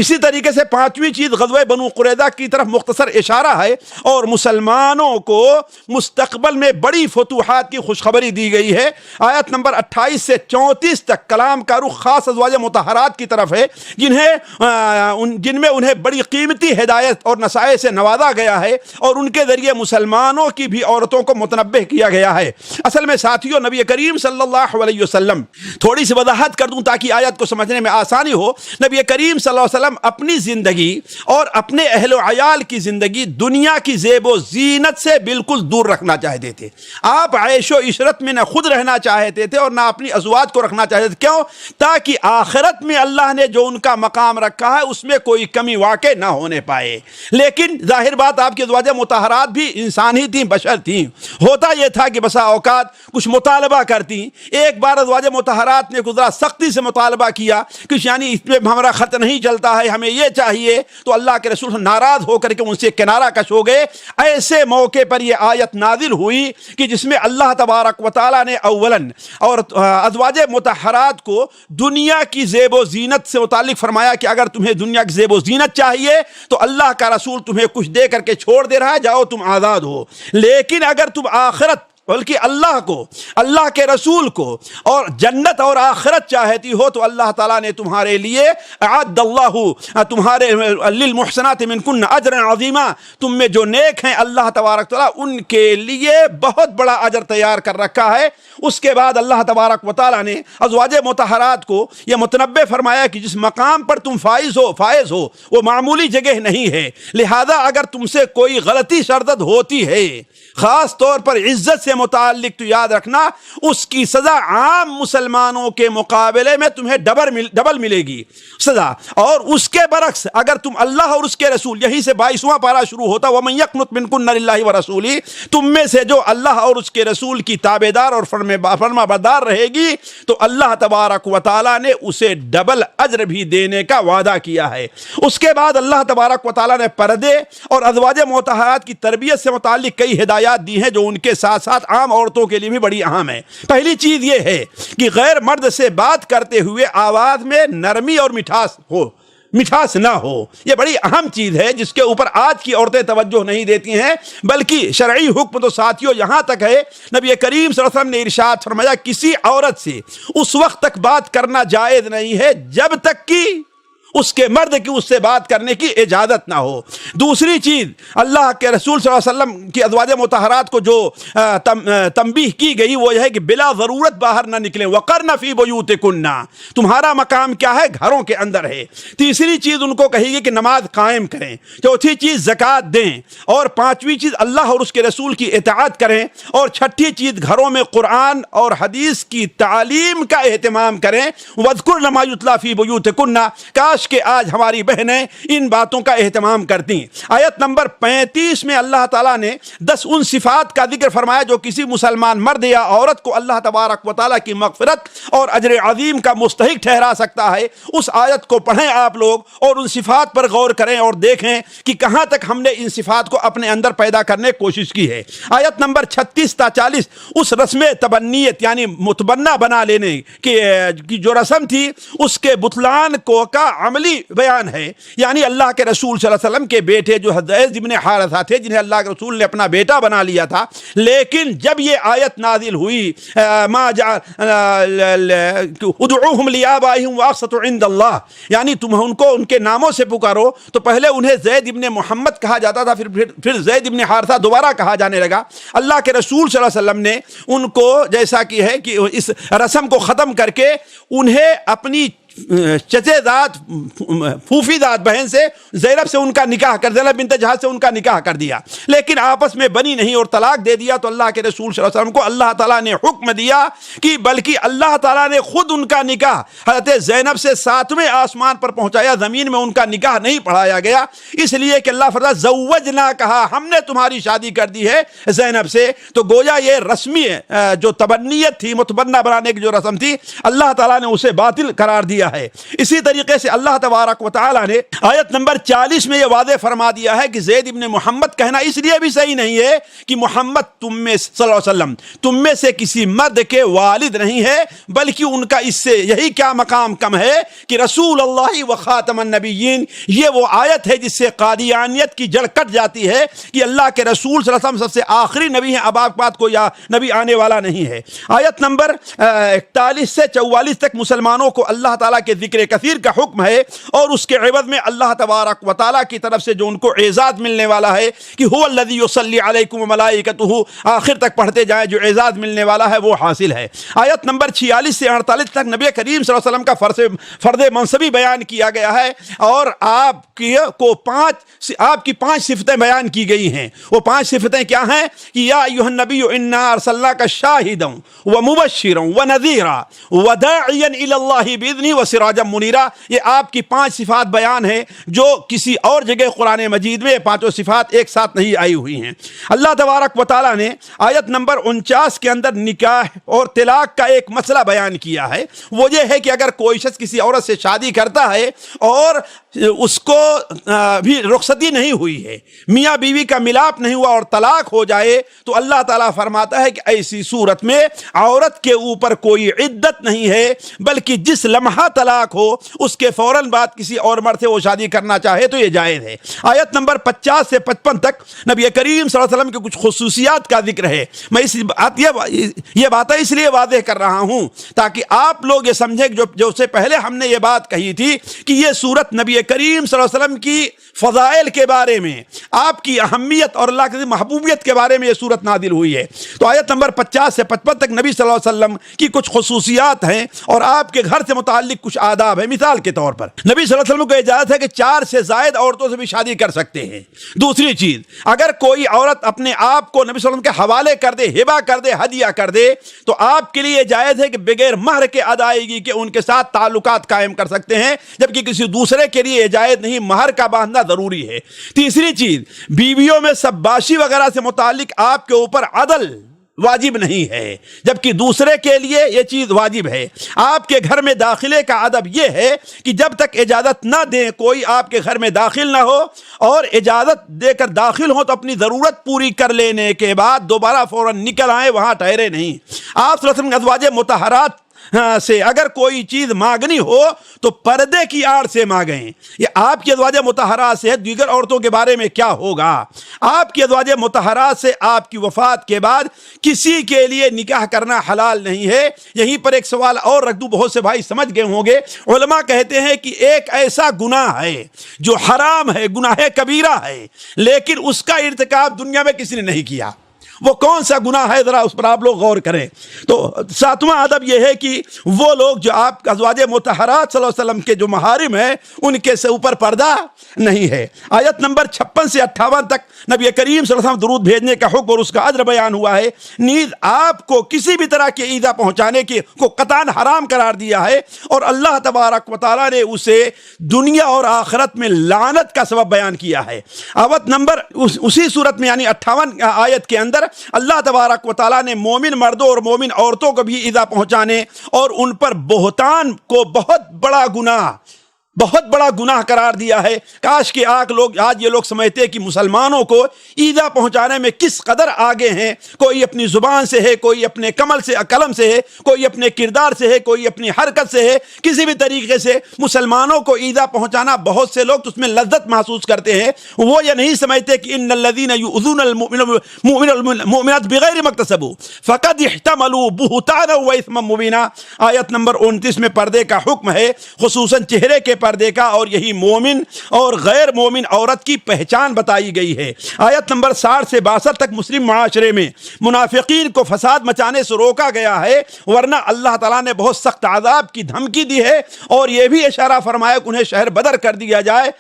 اسی طریقے سے پانچویں چیز غزوہ بنو قریظہ کی طرف مختصر اشارہ ہے، اور مسلمانوں کو مستقبل میں بڑی فتوحات کی خوشخبری دی گئی گئی ہے۔ آیت نمبر 28 سے 34 تک کلام کا رخ خاص ازواج مطہرات کی طرف ہے جن میں انہیں بڑی قیمتی ہدایت اور نصائح سے نوازا گیا ہے، اور ان کے ذریعے مسلمانوں کی بھی عورتوں کو متنبہ کیا گیا ہے۔ اصل میں ساتھیوں، نبی کریم صلی اللہ علیہ وسلم، تھوڑی سی وضاحت کر دوں تاکہ آیت کو سمجھنے میں آسانی ہو۔ نبی کریم صلی اللہ علیہ وسلم اپنی زندگی اور اپنے اہل و عیال کی زندگی دنیا کی زیب و زینت سے بالکل دور رکھنا چاہتے تھے۔ آپ عیش و عشرت میں نہ خود رہنا چاہتے تھے اور نہ اپنی ازواج کو رکھنا چاہتے تھے۔ کیوں؟ تاکہ آخرت میں اللہ نے جو ان کا مقام رکھا ہے اس میں کوئی کمی واقع نہ ہونے پائے۔ لیکن ظاہر بات، آپ کی ازواج مطہرات بھی انسان ہی تھیں، بشر تھیں۔ ہوتا یہ تھا کہ بسا اوقات کچھ مطالبہ کرتی۔ ایک بار ازواج مطہرات نے ذرا سختی سے مطالبہ کیا کہ یعنی اس پہ ہمارا خط نہیں چلتا ہے، ہمیں یہ چاہیے، تو اللہ کے رسول ناراض ہو کر کے ان سے کنارہ کش ہو گئے۔ ایسے موقع پر یہ آیت نازل ہوئی کہ جس میں اللہ تبارک و تعالیٰ نے اولاً اور ازواج مطہرات کو دنیا کی زیب و زینت سے متعلق فرمایا کہ اگر تمہیں دنیا کی زیب و زینت چاہیے تو اللہ کا رسول تمہیں کچھ دے کر کے چھوڑ دے رہا ہے، جاؤ تم آزاد ہو۔ لیکن اگر تم آخرت، بلکہ اللہ کو، اللہ کے رسول کو اور جنت اور آخرت چاہتی ہو تو اللہ تعالیٰ نے تمہارے لیے اعد اللہ تمہارے للمحسنات منکن اجر عظیما، تم میں جو نیک ہیں اللہ تبارک تعالیٰ ان کے لیے بہت بڑا اجر تیار کر رکھا ہے۔ اس کے بعد اللہ تبارک و تعالیٰ نے ازواج مطہرات کو یہ متنبہ فرمایا کہ جس مقام پر تم فائز ہو وہ معمولی جگہ نہیں ہے، لہذا اگر تم سے کوئی غلطی سرزد ہوتی ہے، خاص طور پر عزت سے متعلق، تو یاد رکھنا اس کی سزا عام مسلمانوں کے مقابلے میں تمہیں ڈبل ملے گی سزا۔ اور اس کے برعکس اگر تم اللہ اور اس کے رسول، یہیں سے 22واں پارہ شروع ہوتا، وَمَن يَقْنُتْ مِنكُنَّ لِلَّهِ وَرَسُولِهِ، تم میں سے جو اللہ اور اس کے رسول کی تابعدار اور فرما بردار رہے گی تو اللہ تبارک و تعالیٰ نے اسے ڈبل اجر بھی دینے کا وعدہ کیا ہے۔ اس کے بعد اللہ تبارک و تعالیٰ نے پردے اور ازواج مطہرات کی تربیت سے متعلق کئی ہدایات دی ہیں جو ان کے ساتھ ساتھ عام عورتوں کے لیے بھی بڑی اہم ہے۔ پہلی چیز یہ ہے کہ غیر مرد سے بات کرتے ہوئے آواز میں نرمی اور مٹھاس نہ ہو۔ یہ بڑی اہم چیز ہے جس کے اوپر آج کی عورتیں توجہ نہیں دیتی ہیں، بلکہ شرعی حکم تو ساتھیوں یہاں تک ہے، نبی کریم صلی اللہ علیہ وسلم نے ارشاد فرمایا کسی عورت سے اس وقت تک بات کرنا جائز نہیں ہے جب تک کہ اس کے مرد کی اس سے بات کرنے کی اجازت نہ ہو۔ دوسری چیز، اللہ کے رسول صلی اللہ علیہ وسلم کی ازواج مطہرات کو جو تنبیہ کی گئی وہ یہ ہے کہ بلا ضرورت باہر نہ نکلیں، وقرن فی بیوتکن، تمہارا مقام کیا ہے؟ گھروں کے اندر ہے۔ تیسری چیز ان کو کہی گئی کہ نماز قائم کریں۔ چوتھی چیز زکوٰۃ دیں، اور پانچویں چیز اللہ اور اس کے رسول کی اطاعت کریں، اور چھٹی چیز گھروں میں قرآن اور حدیث کی تعلیم کا اہتمام کریں۔ وَاذْكُرْنَ مَا يُتْلَىٰ فِي بُيُوتِكُنَّ، کاش کہ آج ہماری بہنیں ان باتوں کا اہتمام کرتی ہیں۔ آیت نمبر 35 میں اللہ تعالیٰ نے 10 ان صفات کا ذکر فرمایا جو کسی مسلمان مرد یا عورت کو اللہ تبارک و تعالیٰ کی مغفرت اور اجر عظیم کا مستحق ٹھہرا سکتا ہے۔ اس آیت کو پڑھیں آپ لوگ اور ان صفات پر غور کریں اور دیکھیں کہ کہاں تک ہم نے ان صفات کو اپنے اندر پیدا کرنے کی کوشش کی ہے۔ آیت نمبر 36 تا 40 اس رسم تبنیت یعنی متبنہ بنا لینے کی جو رسم تھی اس کے بطلان کو کا عملی بیان ہے، یعنی اللہ کے رسول صلی اللہ علیہ وسلم کے بیٹے جو زید بن حارثہ تھے جنہیں اللہ کے رسول نے اپنا بیٹا بنا لیا تھا، لیکن جب یہ آیت نازل ہوئی ادعوہم لآبائہم واقسطوا عند اللہ، یعنی تم ان کو ان کے ناموں سے پکارو، تو پہلے انہیں زید بن محمد کہا جاتا تھا، پھر زید بن حارثہ دوبارہ کہا جانے لگا۔ اللہ کے رسول صلی اللہ علیہ وسلم نے ان کو جیسا کہ ہے کہ اس رسم کو ختم کر کے انہیں اپنی چچے ذات پھوفی ذات بہن سے زینب سے ان کا نکاح کر، زینب بنت جہاز سے ان کا نکاح کر دیا، لیکن آپس میں بنی نہیں اور طلاق دے دیا۔ تو اللہ کے رسول صلی اللہ علیہ وسلم کو اللہ تعالیٰ نے حکم دیا کہ بلکہ اللہ تعالیٰ نے خود ان کا نکاح حضرت زینب سے 7ویں آسمان پر پہنچایا، زمین میں ان کا نکاح نہیں پڑھایا گیا، اس لیے کہ اللہ فرماتا زوجنا، کہا ہم نے تمہاری شادی کر دی ہے زینب سے۔ تو گویا یہ رسمی جو تبنیت تھی، متبنہ بنانے کی جو رسم تھی، اللہ تعالیٰ نے اسے باطل قرار دیا دیا ہے۔ اسی طریقے سے اللہ تبارک و تعالیٰ نے آیت نمبر 40 میں یہ واضح فرما دیا ہے کہ زید ابن محمد کہنا اس لیے بھی صحیح نہیں ہے کہ محمد تم میں صلی اللہ علیہ وسلم تم میں سے کسی مرد کے والد نہیں ہے، بلکہ ان کا اس سے یہی کیا مقام کم ہے کہ رسول اللہ و خاتم النبیین۔ یہ وہ آیت ہے جس سے قادیانیت کی جڑ کٹ جاتی ہے کہ اللہ کے رسول صلی اللہ علیہ وسلم سب سے آخری نبی ہیں، اب آپ بات کو یا نبی آنے والا نہیں ہے۔ آیت نمبر 41 سے 44 تک مسلمانوں کو اللہ تعالیٰ کے ذکر کثیر کا حکم ہے، اور اس کے عوض میں اللہ تبارک و تعالیٰ کی طرف سے جو ان کو اعزاز ملنے والا ہے کہ هو الذی یصلی علیکم وملائکتہ، آخر تک پڑھتے جائیں، جو اعزاز ملنے والا ہے وہ حاصل ہے۔ آیت نمبر 46 سے 48 تک نبی کریم صلی اللہ علیہ وسلم کا فرض منصبی بیان کیا گیا ہے، اور آپ کی 5 صفتیں بیان کی گئی ہیں۔ وہ 5 صفتیں کیا ہیں کہ یا ایھا النبی انا ارسلناک شاہدا ومبشرا ونذیرا وداعیا الی اللہ باذنہ وسراجا منیرا۔ یہ آپ کی 5 صفات بیان ہیں جو کسی اور جگہ قرآن مجید میں یہ 5 صفات ایک ساتھ نہیں آئی ہوئی ہیں۔ اللہ تبارک و تعالیٰ نے آیت نمبر 49 کے اندر نکاح اور طلاق کا ایک مسئلہ بیان کیا ہے۔ وہ یہ ہے کہ اگر کوئی شخص کسی عورت سے شادی کرتا ہے اور اس کو بھی رخصتی نہیں ہوئی ہے، میاں بیوی کا ملاپ نہیں ہوا اور طلاق ہو جائے، تو اللہ تعالیٰ فرماتا ہے کہ ایسی صورت میں عورت کے اوپر کوئی عدت نہیں ہے، بلکہ جس لمحہ طلاق ہو اس کے فوراً بعد کسی اور مرد سے وہ شادی کرنا چاہے تو یہ جائز ہے۔ آیت نمبر 50 سے 55 تک نبی کریم صلی اللہ علیہ وسلم کی کچھ خصوصیات کا ذکر ہے۔ میں یہ باتیں اس لیے واضح کر رہا ہوں تاکہ آپ لوگ یہ سمجھیں کہ جو سے پہلے ہم نے یہ بات کہی تھی کہ یہ سورت نبی کریم صلی اللہ علیہ وسلم کی فضائل کے بارے میں، آپ کی اہمیت اور اللہ کی محبوبیت کے بارے میں یہ سورت نازل ہوئی ہے۔ تو آیت نمبر 50 سے 55 تک نبی صلی اللہ علیہ وسلم کی کچھ خصوصیات ہیں اور آپ کے گھر سے متعلق کچھ آداب ہیں۔ مثال کے طور پر نبی صلی اللہ علیہ وسلم کو اجازت ہے کہ 4 سے زائد عورتوں سے بھی شادی کر سکتے ہیں۔ دوسری چیز، اگر کوئی عورت اپنے آپ کو نبی صلی اللہ علیہ وسلم کے حوالے کر دے، ہبہ کر دے، ہدیہ کر دے، تو آپ کے لیے جائز ہے کہ بغیر مہر کے ادائیگی کے ان کے ساتھ تعلقات قائم کر سکتے ہیں، جبکہ کسی دوسرے کے لیے جائز نہیں، مہر کا باندھنا ضروری ہے۔ تیسری چیز، بیویوں میں سباشی وغیرہ سے متعلق آپ کے اوپر عدل واجب نہیں ہے، جبکہ دوسرے کے لیے یہ چیز واجب ہے۔ آپ کے گھر میں داخلے کا ادب یہ ہے کہ جب تک اجازت نہ دیں کوئی آپ کے گھر میں داخل نہ ہو، اور اجازت دے کر داخل ہوں تو اپنی ضرورت پوری کر لینے کے بعد دوبارہ فوراً نکل آئیں، وہاں ٹھہرے نہیں۔ آپ صلی اللہ علیہ وسلم ازواج مطہرات سے اگر کوئی چیز مانگنی ہو تو پردے کی آڑ سے مانگیں۔ یہ آپ کی ازواج مطہرات سے، دیگر عورتوں کے بارے میں کیا ہوگا؟ آپ کی ازواج مطہرات سے آپ کی وفات کے بعد کسی کے لیے نکاح کرنا حلال نہیں ہے۔ یہیں پر ایک سوال اور رکھ دوں، بہت سے بھائی سمجھ گئے ہوں گے۔ علماء کہتے ہیں کہ ایک ایسا گناہ ہے جو حرام ہے، گناہ کبیرہ ہے، لیکن اس کا ارتکاب دنیا میں کسی نے نہیں کیا۔ وہ کون سا گناہ ہے، ذرا اس پر آپ لوگ غور کریں۔ تو 7واں ادب یہ ہے کہ وہ لوگ جو آپ ازواج مطہرات صلی اللہ علیہ وسلم کے جو محارم ہیں ان کے سے اوپر پردہ نہیں ہے۔ آیت نمبر 56 سے 58 تک نبی کریم صلی اللہ علیہ وسلم درود بھیجنے کا حکم اور اس کا اجر بیان ہوا ہے۔ نیز آپ کو کسی بھی طرح کی ایذا پہنچانے کی کو قطعاً حرام قرار دیا ہے، اور اللہ تبارک و تعالیٰ نے اسے دنیا اور آخرت میں لعنت کا سبب بیان کیا ہے۔ آیت نمبر اسی صورت میں یعنی 58 آیت کے اندر اللہ تبارک و تعالیٰ نے مومن مردوں اور مومن عورتوں کو بھی ایذا پہنچانے اور ان پر بہتان کو بہت بڑا گناہ قرار دیا ہے۔ کاش کہ آج یہ لوگ سمجھتے کہ مسلمانوں کو ایذا پہنچانے میں کس قدر آگے ہیں۔ کوئی اپنی زبان سے ہے، کوئی اپنے قلم سے ہے، کوئی اپنے کردار سے ہے، کوئی اپنی حرکت سے ہے، کسی بھی طریقے سے مسلمانوں کو ایذا پہنچانا بہت سے لوگ اس میں لذت محسوس کرتے ہیں۔ وہ یہ نہیں سمجھتے کہ ان الذین یؤذون المؤمنات بغیر ما اکتسبوا فقد احتملوا بہتانا و اثما مبینا۔ آیت نمبر 29 میں پردے کا حکم ہے، خصوصاً چہرے کے پردے کا، اور یہی مومن اور غیر مومن عورت کی پہچان بتائی گئی ہے۔ آیت نمبر 60 سے 62 تک مسلم معاشرے میں منافقین کو فساد مچانے سے روکا گیا ہے، ورنہ اللہ تعالیٰ نے بہت سخت عذاب کی دھمکی دی ہے، اور یہ بھی اشارہ فرمایا کہ انہیں شہر بدر کر دیا جائے۔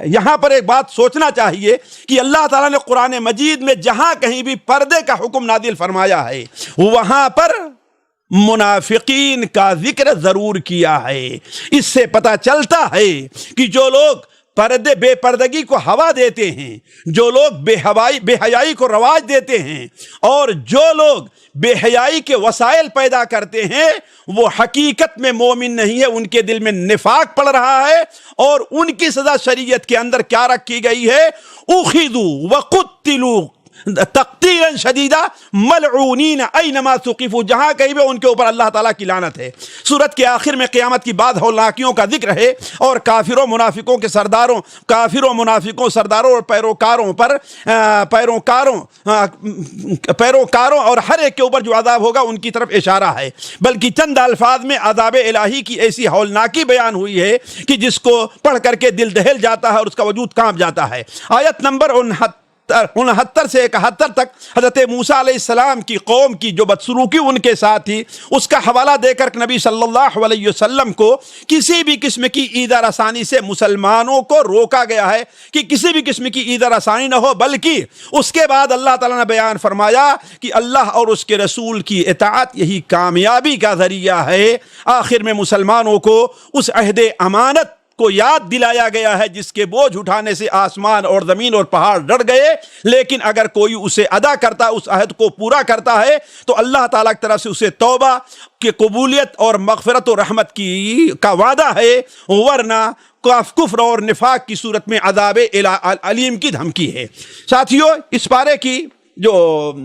یہاں پر ایک بات سوچنا چاہیے کہ اللہ تعالیٰ نے قرآن مجید میں جہاں کہیں بھی پردے کا حکم نازل فرمایا ہے وہاں پر منافقین کا ذکر ضرور کیا ہے۔ اس سے پتہ چلتا ہے کہ جو لوگ پردے بے پردگی کو ہوا دیتے ہیں، جو لوگ بے حیائی کو رواج دیتے ہیں، اور جو لوگ بے حیائی کے وسائل پیدا کرتے ہیں، وہ حقیقت میں مومن نہیں ہے، ان کے دل میں نفاق پڑ رہا ہے۔ اور ان کی سزا شریعت کے اندر کیا رکھی گئی ہے؟ اخذوا وقتلوا تقتیلا شدیدہ ملعونین اینما ثقفوا، جہاں کہیں بھی ان کے اوپر اللہ تعالیٰ کی لعنت ہے۔ سورت کے آخر میں قیامت کی بعد ہولناکیوں کا ذکر ہے، اور کافروں منافقوں سرداروں اور پیروکاروں اور ہر ایک کے اوپر جو عذاب ہوگا ان کی طرف اشارہ ہے، بلکہ چند الفاظ میں عذاب الہی کی ایسی ہولناکی بیان ہوئی ہے کہ جس کو پڑھ کر کے دل دہل جاتا ہے اور اس کا وجود کانپ جاتا ہے۔ آیت نمبر 69 سے 71 تک حضرت موسیٰ علیہ السلام کی قوم کی جو بدسلوکی ان کے ساتھ تھی، اس کا حوالہ دے کر نبی صلی اللہ علیہ وسلم کو کسی بھی قسم کی ایذا رسانی سے مسلمانوں کو روکا گیا ہے کہ کسی بھی قسم کی ایذا رسانی نہ ہو، بلکہ اس کے بعد اللہ تعالیٰ نے بیان فرمایا کہ اللہ اور اس کے رسول کی اطاعت یہی کامیابی کا ذریعہ ہے۔ آخر میں مسلمانوں کو اس عہد امانت کو یاد دلایا گیا ہے جس کے بوجھ اٹھانے سے آسمان اور زمین اور پہاڑ ڈر گئے، لیکن اگر کوئی اسے ادا کرتا، اس عہد کو پورا کرتا ہے، تو اللہ تعالیٰ کی طرف سے اسے توبہ کی قبولیت اور مغفرت و رحمت کا وعدہ ہے، ورنہ کفر اور نفاق کی صورت میں عذاب علیم کی دھمکی ہے۔ ساتھیو، اس پارے کی جو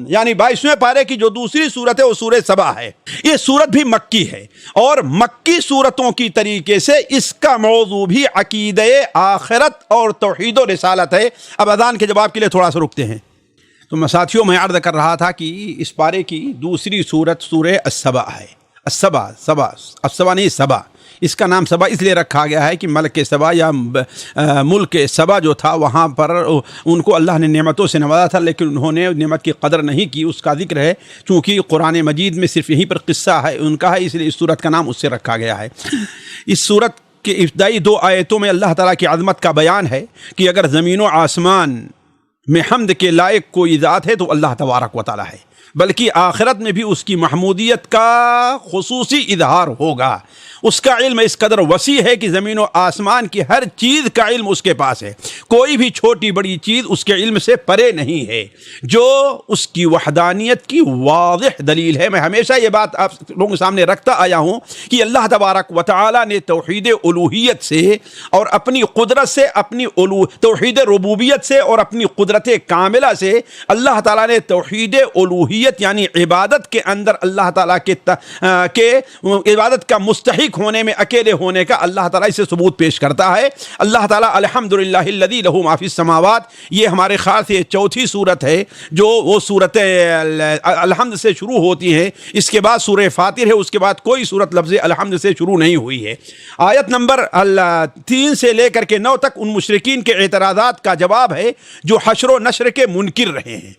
یعنی 22ویں پارے کی جو دوسری صورت ہے وہ سورہ سبا ہے۔ یہ صورت بھی مکی ہے، اور مکی صورتوں کی طریقے سے اس کا موضوع بھی عقیدہ آخرت اور توحید و رسالت ہے۔ اب اذان کے جواب کے لیے تھوڑا سا رکتے ہیں۔ تو ساتھیوں، میں عرض کر رہا تھا کہ اس پارے کی دوسری صورت سورہ السبا ہے۔ السبا نہیں، سبا۔ اس کا نام سبا اس لیے رکھا گیا ہے کہ ملک سبا یا ملک سبا جو تھا، وہاں پر ان کو اللہ نے نعمتوں سے نوازا تھا، لیکن انہوں نے نعمت کی قدر نہیں کی، اس کا ذکر ہے۔ چونکہ قرآن مجید میں صرف یہیں پر قصہ ہے ان کا ہے، اس لیے اس صورت کا نام اس سے رکھا گیا ہے۔ اس صورت کے ابتدائی 2 آیتوں میں اللہ تعالیٰ کی عظمت کا بیان ہے کہ اگر زمین و آسمان میں حمد کے لائق کوئی ذات ہے تو اللہ تبارک و تعالیٰ ہے، بلکہ آخرت میں بھی اس کی محمودیت کا خصوصی اظہار ہوگا۔ اس کا علم اس قدر وسیع ہے کہ زمین و آسمان کی ہر چیز کا علم اس کے پاس ہے، کوئی بھی چھوٹی بڑی چیز اس کے علم سے پرے نہیں ہے، جو اس کی وحدانیت کی واضح دلیل ہے۔ میں ہمیشہ یہ بات آپ لوگوں کے سامنے رکھتا آیا ہوں کہ اللہ تبارک و تعالیٰ نے توحید الوہیت سے اور اپنی قدرت سے، توحید ربوبیت سے اور اپنی قدرت کاملہ سے، اللہ تعالیٰ نے توحید الوہیت یعنی عبادت کے اندر اللہ تعالیٰ کے عبادت کا مستحق ہونے میں، اکیلے ہونے کا اللہ تعالیٰ اسے ثبوت پیش کرتا ہے۔ اللہ تعالیٰ الحمدللہ الذی لہ ما فی السماوات، یہ ہمارے خیال سے چوتھی صورت ہے جو وہ صورت الحمد سے شروع ہوتی ہے۔ اس کے بعد سورہ فاطر ہے، اس کے بعد کوئی صورت لفظ الحمد سے شروع نہیں ہوئی ہے۔ آیت نمبر 3 سے لے کر کے 9 تک ان مشرکین کے اعتراضات کا جواب ہے جو حشر و نشر کے منکر رہے ہیں،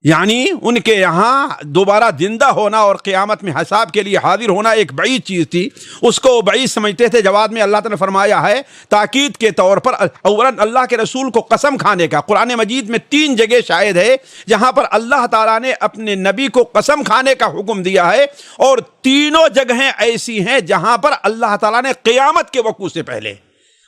یعنی ان کے یہاں دوبارہ زندہ ہونا اور قیامت میں حساب کے لیے حاضر ہونا ایک بعید چیز تھی، اس کو بعید سمجھتے تھے۔ جواب میں اللہ تعالیٰ نے فرمایا ہے تاکید کے طور پر، اولاً اللہ کے رسول کو قسم کھانے کا۔ قرآن مجید میں 3 جگہ شاہد ہے جہاں پر اللہ تعالیٰ نے اپنے نبی کو قسم کھانے کا حکم دیا ہے، اور تینوں جگہیں ایسی ہیں جہاں پر اللہ تعالیٰ نے قیامت کے وقوع سے پہلے،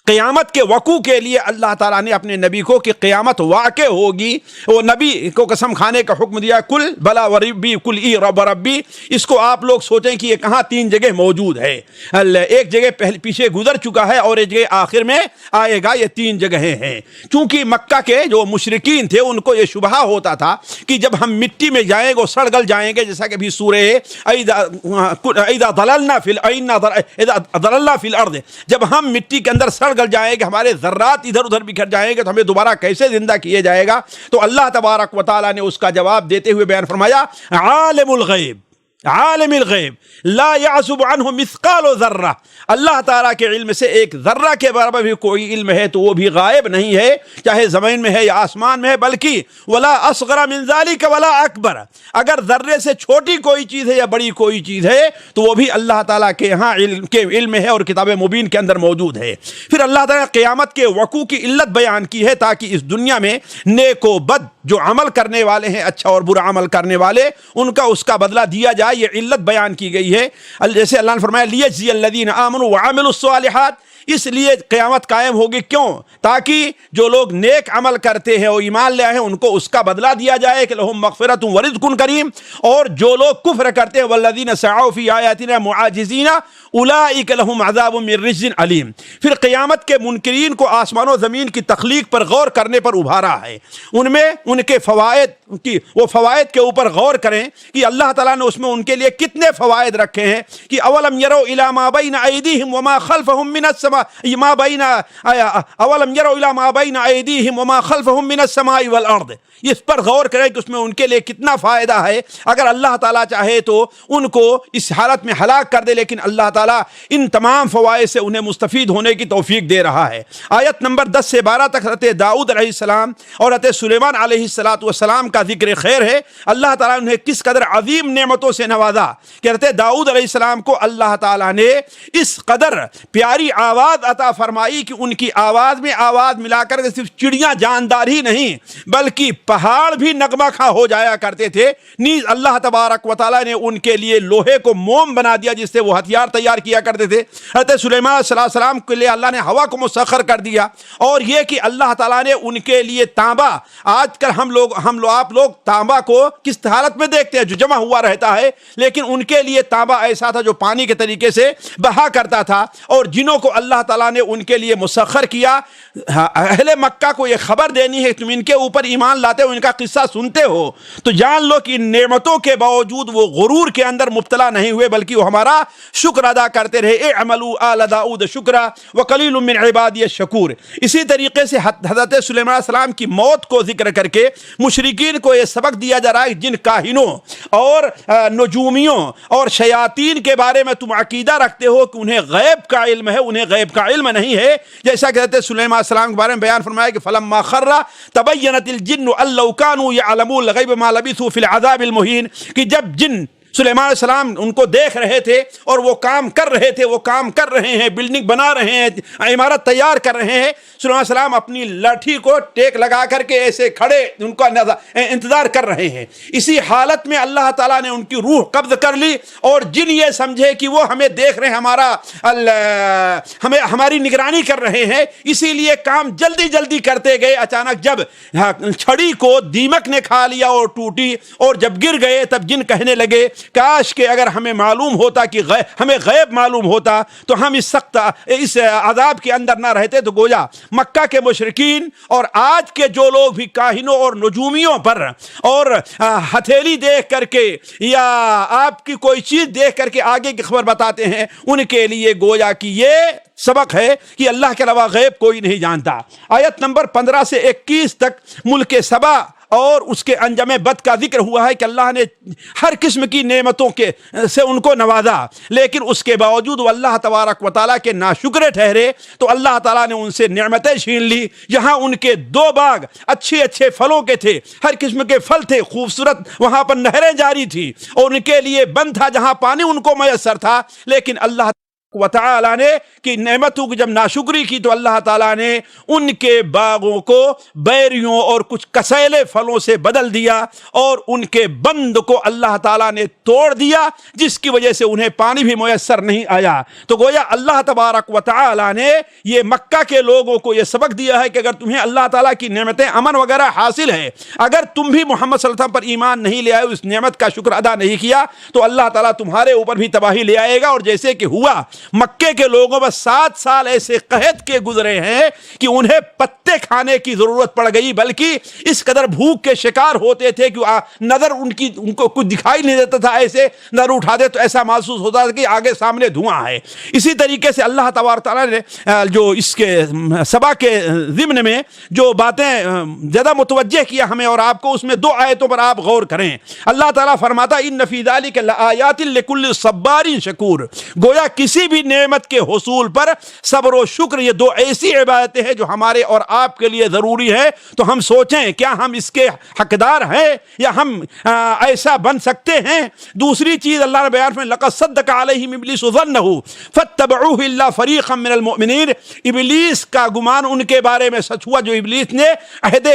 قیامت کے وقوع کے لیے اللہ تعالیٰ نے اپنے نبی کو کہ قیامت واقع ہوگی، وہ نبی کو قسم کھانے کا حکم دیا۔ کل بلا وربی کل ای رب ربی، اس کو آپ لوگ سوچیں کہ یہ کہاں 3 جگہ موجود ہے، ایک جگہ پیچھے گزر چکا ہے اور ایک جگہ آخر میں آئے گا، یہ 3 جگہیں ہیں۔ چونکہ مکہ کے جو مشرکین تھے ان کو یہ شبہ ہوتا تھا کہ جب ہم مٹی میں جائیں گے سڑ گل جائیں گے، جیسا کہ بھی سورہ اذا ضللنا فی الارض، جب ہم مٹی کے اندر سڑ گل جائیں گے، ہمارے ذرات ادھر ادھر بکھر جائیں گے، تو ہمیں دوبارہ کیسے زندہ کیے جائے گا؟ تو اللہ تبارک و تعالیٰ نے اس کا جواب دیتے ہوئے بیان فرمایا عالم الغیب لا يعزب عنہ مثقال ذرہ، اللہ تعالیٰ کے علم سے ایک ذرہ کے برابر بھی کوئی علم ہے تو وہ بھی غائب نہیں ہے، چاہے زمین میں ہے یا آسمان میں ہے، بلکہ ولا اصغر من ذلک ولا اکبر، اگر ذرے سے چھوٹی کوئی چیز ہے یا بڑی کوئی چیز ہے تو وہ بھی اللہ تعالیٰ کے ہاں علم ہے اور کتاب مبین کے اندر موجود ہے۔ پھر اللہ تعالیٰ نے قیامت کے وقوع کی علت بیان کی ہے تاکہ اس دنیا میں نیک و بد جو عمل کرنے والے ہیں، اچھا اور برا عمل کرنے والے، ان کا اس کا بدلہ دیا جائے، یہ علت بیان کی گئی ہے۔ جیسے اللہ نے فرمایا لیجزی الذین آمنوا وعملوا الصالحات، اس لیے قیامت قائم ہوگی. کیوں؟ تاکہ جو لوگ نیک عمل کرتے ہیں اور ایمان لے آئے ہیں ان کو اس کا بدلہ دیا جائے کہ لہم مغفرۃ ورزق کریم. اور جو لوگ کفر کرتے ہیں والذین سعوا فی آیاتنا معاجزین اولئک لہم عذاب من رجز علیم. پھر قیامت کے منکرین کو آسمان و زمین کی تخلیق پر غور کرنے پر ابھارا ہے. ان میں ان کے فوائد کی وہ فوائد کے اوپر غور کریں کہ اللہ تعالیٰ نے اس میں ان کے لیے کتنے فوائد رکھے ہیں. کہ اولم یروا الی ما بین ایدیہم وما خلفہم من السماء اولم یروا الی ما بین ایدیہم وما خلفہم من السماء والارض. اس پر غور کریں کہ اس میں ان کے لیے کتنا فائدہ ہے. اگر اللہ تعالیٰ چاہے تو ان کو اس حالت میں ہلاک کر دے، لیکن اللہ تعالیٰ ان تمام فوائد سے انہیں مستفید ہونے کی توفیق دے رہا ہے. آیت نمبر 10 سے 12 تک حضرت داؤد علیہ السلام اور حضرت سلیمان علیہ السلام کا ذکر خیر ہے. اللہ تعالیٰ نے کس قدر عظیم نعمتوں سے نوازا کہ حضرت داؤد علیہ السلام کو اللہ تعالیٰ نے اس قدر پیاری آواز عطا فرمائی کہ ان کی آواز میں آواز ملا کر صرف چڑیاں جاندار ہی نہیں بلکہ پہاڑ بھی نغمہ خواں ہو جایا کرتے تھے. نیز اللہ تبارک و تعالیٰ نے ان کے لیے لوہے کو موم بنا دیا جس سے وہ ہتھیار تیار کیا کرتے تھے. حضرت سلیمان صلی اللہ علیہ وسلم کے لیے اللہ نے ہوا کو مسخر کر دیا. اور یہ کہ اللہ تعالیٰ نے ان کے لیے تانبا، آج کل آپ لوگ تانبا کو کس حالت میں دیکھتے ہیں جو جمع ہوا رہتا ہے، لیکن ان کے لیے تانبا ایسا تھا جو پانی کے طریقے سے بہا کرتا تھا. اور جنوں کو اللہ تعالیٰ نے ان کے لیے مسخر کیا. اہل مکہ کو یہ خبر دینی ہے تم ان کے اوپر ایمان لاتے ہو، ان کا قصہ سنتے ہو تو جان لو کہ ان نعمتوں کے باوجود وہ غرور کے اندر مبتلا نہیں ہوئے بلکہ وہ ہمارا شکر ادا کرتے رہے. اعملوا آل داؤد شکرا وقلیل من عبادی الشکور. اسی طریقے سے حضرت سلیمان علیہ السلام کی موت کو ذکر کر کے مشرکین کو یہ سبق دیا جا رہا ہے جن کاہنوں اور نجومیوں اور شیاطین کے بارے میں تم عقیدہ رکھتے ہو کہ انہیں غیب کا علم ہے، انہیں غیب کا علم نہیں ہے. جیسا کہ حضرت سلیمان علیہ السلام کے بارے میں بیان فرمایا کہ فلما خر تبینت الجن ان لو كانوا يعلمون الغیب ما لبثوا في العذاب المهین. کہ جب جن سلیمان علیہ السلام ان کو دیکھ رہے تھے اور وہ کام کر رہے ہیں، بلڈنگ بنا رہے ہیں، عمارت تیار کر رہے ہیں. سلیمان علیہ السلام اپنی لاٹھی کو ٹیک لگا کر کے ایسے کھڑے ان کا انتظار کر رہے ہیں. اسی حالت میں اللہ تعالیٰ نے ان کی روح قبض کر لی اور جن یہ سمجھے کہ وہ ہمیں دیکھ رہے ہیں، ہماری نگرانی کر رہے ہیں، اسی لیے کام جلدی کرتے گئے. اچانک جب چھڑی کو دیمک نے کھا لیا اور ٹوٹی اور جب گر گئے تب جن کہنے لگے کاش کہ اگر ہمیں معلوم ہوتا کہ ہمیں غیب معلوم ہوتا تو ہم اس عذاب کے اندر نہ رہتے. تو گویا مکہ کے مشرکین اور آج کے جو لوگ بھی کاہنوں اور نجومیوں پر اور ہتھیلی دیکھ کر کے یا آپ کی کوئی چیز دیکھ کر کے آگے کی خبر بتاتے ہیں، ان کے لیے گویا کہ یہ سبق ہے کہ اللہ کے علاوہ غیب کوئی نہیں جانتا. آیت نمبر 15 سے 21 تک ملک سبا اور اس کے انجام بد کا ذکر ہوا ہے کہ اللہ نے ہر قسم کی نعمتوں سے ان کو نوازا، لیکن اس کے باوجود وہ اللہ تبارک و تعالیٰ کے ناشکرے ٹھہرے تو اللہ تعالیٰ نے ان سے نعمتیں چھین لی. جہاں ان کے 2 باغ اچھے پھلوں کے تھے، ہر قسم کے پھل تھے، خوبصورت وہاں پر نہریں جاری تھی اور ان کے لیے بند تھا جہاں پانی ان کو میسر تھا، لیکن اللہ و تعالیٰ نے کہ نعمتوں کی جب ناشکری کی تو اللہ تعالیٰ نے ان کے باغوں کو بیریوں اور کچھ کسیلے پھلوں سے بدل دیا اور ان کے بند کو اللہ تعالیٰ نے توڑ دیا جس کی وجہ سے انہیں پانی بھی میسر نہیں آیا. تو گویا اللہ تبارک و تعالیٰ نے یہ مکہ کے لوگوں کو یہ سبق دیا ہے کہ اگر تمہیں اللہ تعالیٰ کی نعمتیں امن وغیرہ حاصل ہے، اگر تم بھی محمد صلی اللہ علیہ وسلم پر ایمان نہیں لے آئے، اس نعمت کا شکر ادا نہیں کیا تو اللہ تعالیٰ تمہارے اوپر بھی تباہی لے آئے گا. اور جیسے کہ ہوا مکے کے لوگوں پر 7 سال ایسے قحط کے گزرے ہیں کہ انہیں پتے کھانے کی ضرورت پڑ گئی، بلکہ اس قدر بھوک کے شکار ہوتے تھے کہ نظر ان کو کچھ دکھائی نہیں دیتا تھا. ایسے نظر اٹھا دے تو ایسا محسوس ہوتا تھا کہ آگے سامنے دھواں ہے. اسی طریقے سے اللہ تبارک تعالیٰ نے جو اس کے سبا کے ضمن میں جو باتیں زیادہ متوجہ کیا ہمیں اور آپ کو، اس میں 2 آیتوں پر آپ غور کریں. اللہ تعالیٰ فرماتا ان فی ذلک لآیات لکل صبار شکور. گویا کسی بھی نعمت کے حصول پر صبر و شکر یہ 2 ایسی عبادتیں ہیں جو ہمارے اور آپ کے لیے ضروری ہے. تو ہم سوچیں کیا ہم اس کے حقدار ہیں یا ہم ایسا بن سکتے ہیں. دوسری چیز اللہ نے بیان میں لقد صدق علیہم ابلیس ظنہ فاتبعوہ الا فریقا من المؤمنین. ابلیس کا گمان ان کے بارے میں سچ ہوا جو ابلیس نے عہد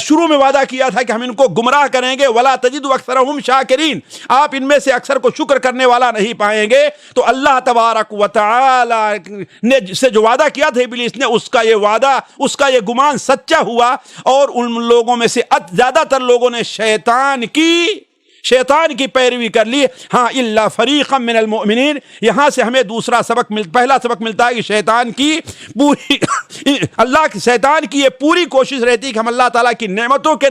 شروع میں وعدہ کیا تھا کہ ہم ان کو گمراہ کریں گے. ولا تجد اکثرهم شاکرین. آپ ان میں سے اکثر کو شکر کرنے والا نہیں پائیں گے. تو اللہ تبارک و تعالی نے سے جو وعدہ کیا تھا ابلیس نے، اس کا یہ وعدہ، اس کا یہ گمان سچا ہوا، اور ان لوگوں میں سے زیادہ تر لوگوں نے شیطان کی پیروی کر لی۔ ہاں الا فریقا من المؤمنین، یہاں سے ہمیں دوسرا سبق پہلا سبق ملتا ہے کہ شیطان کی یہ پوری کوشش رہتی ہے کہ ہم اللہ تعالیٰ کی نعمتوں کی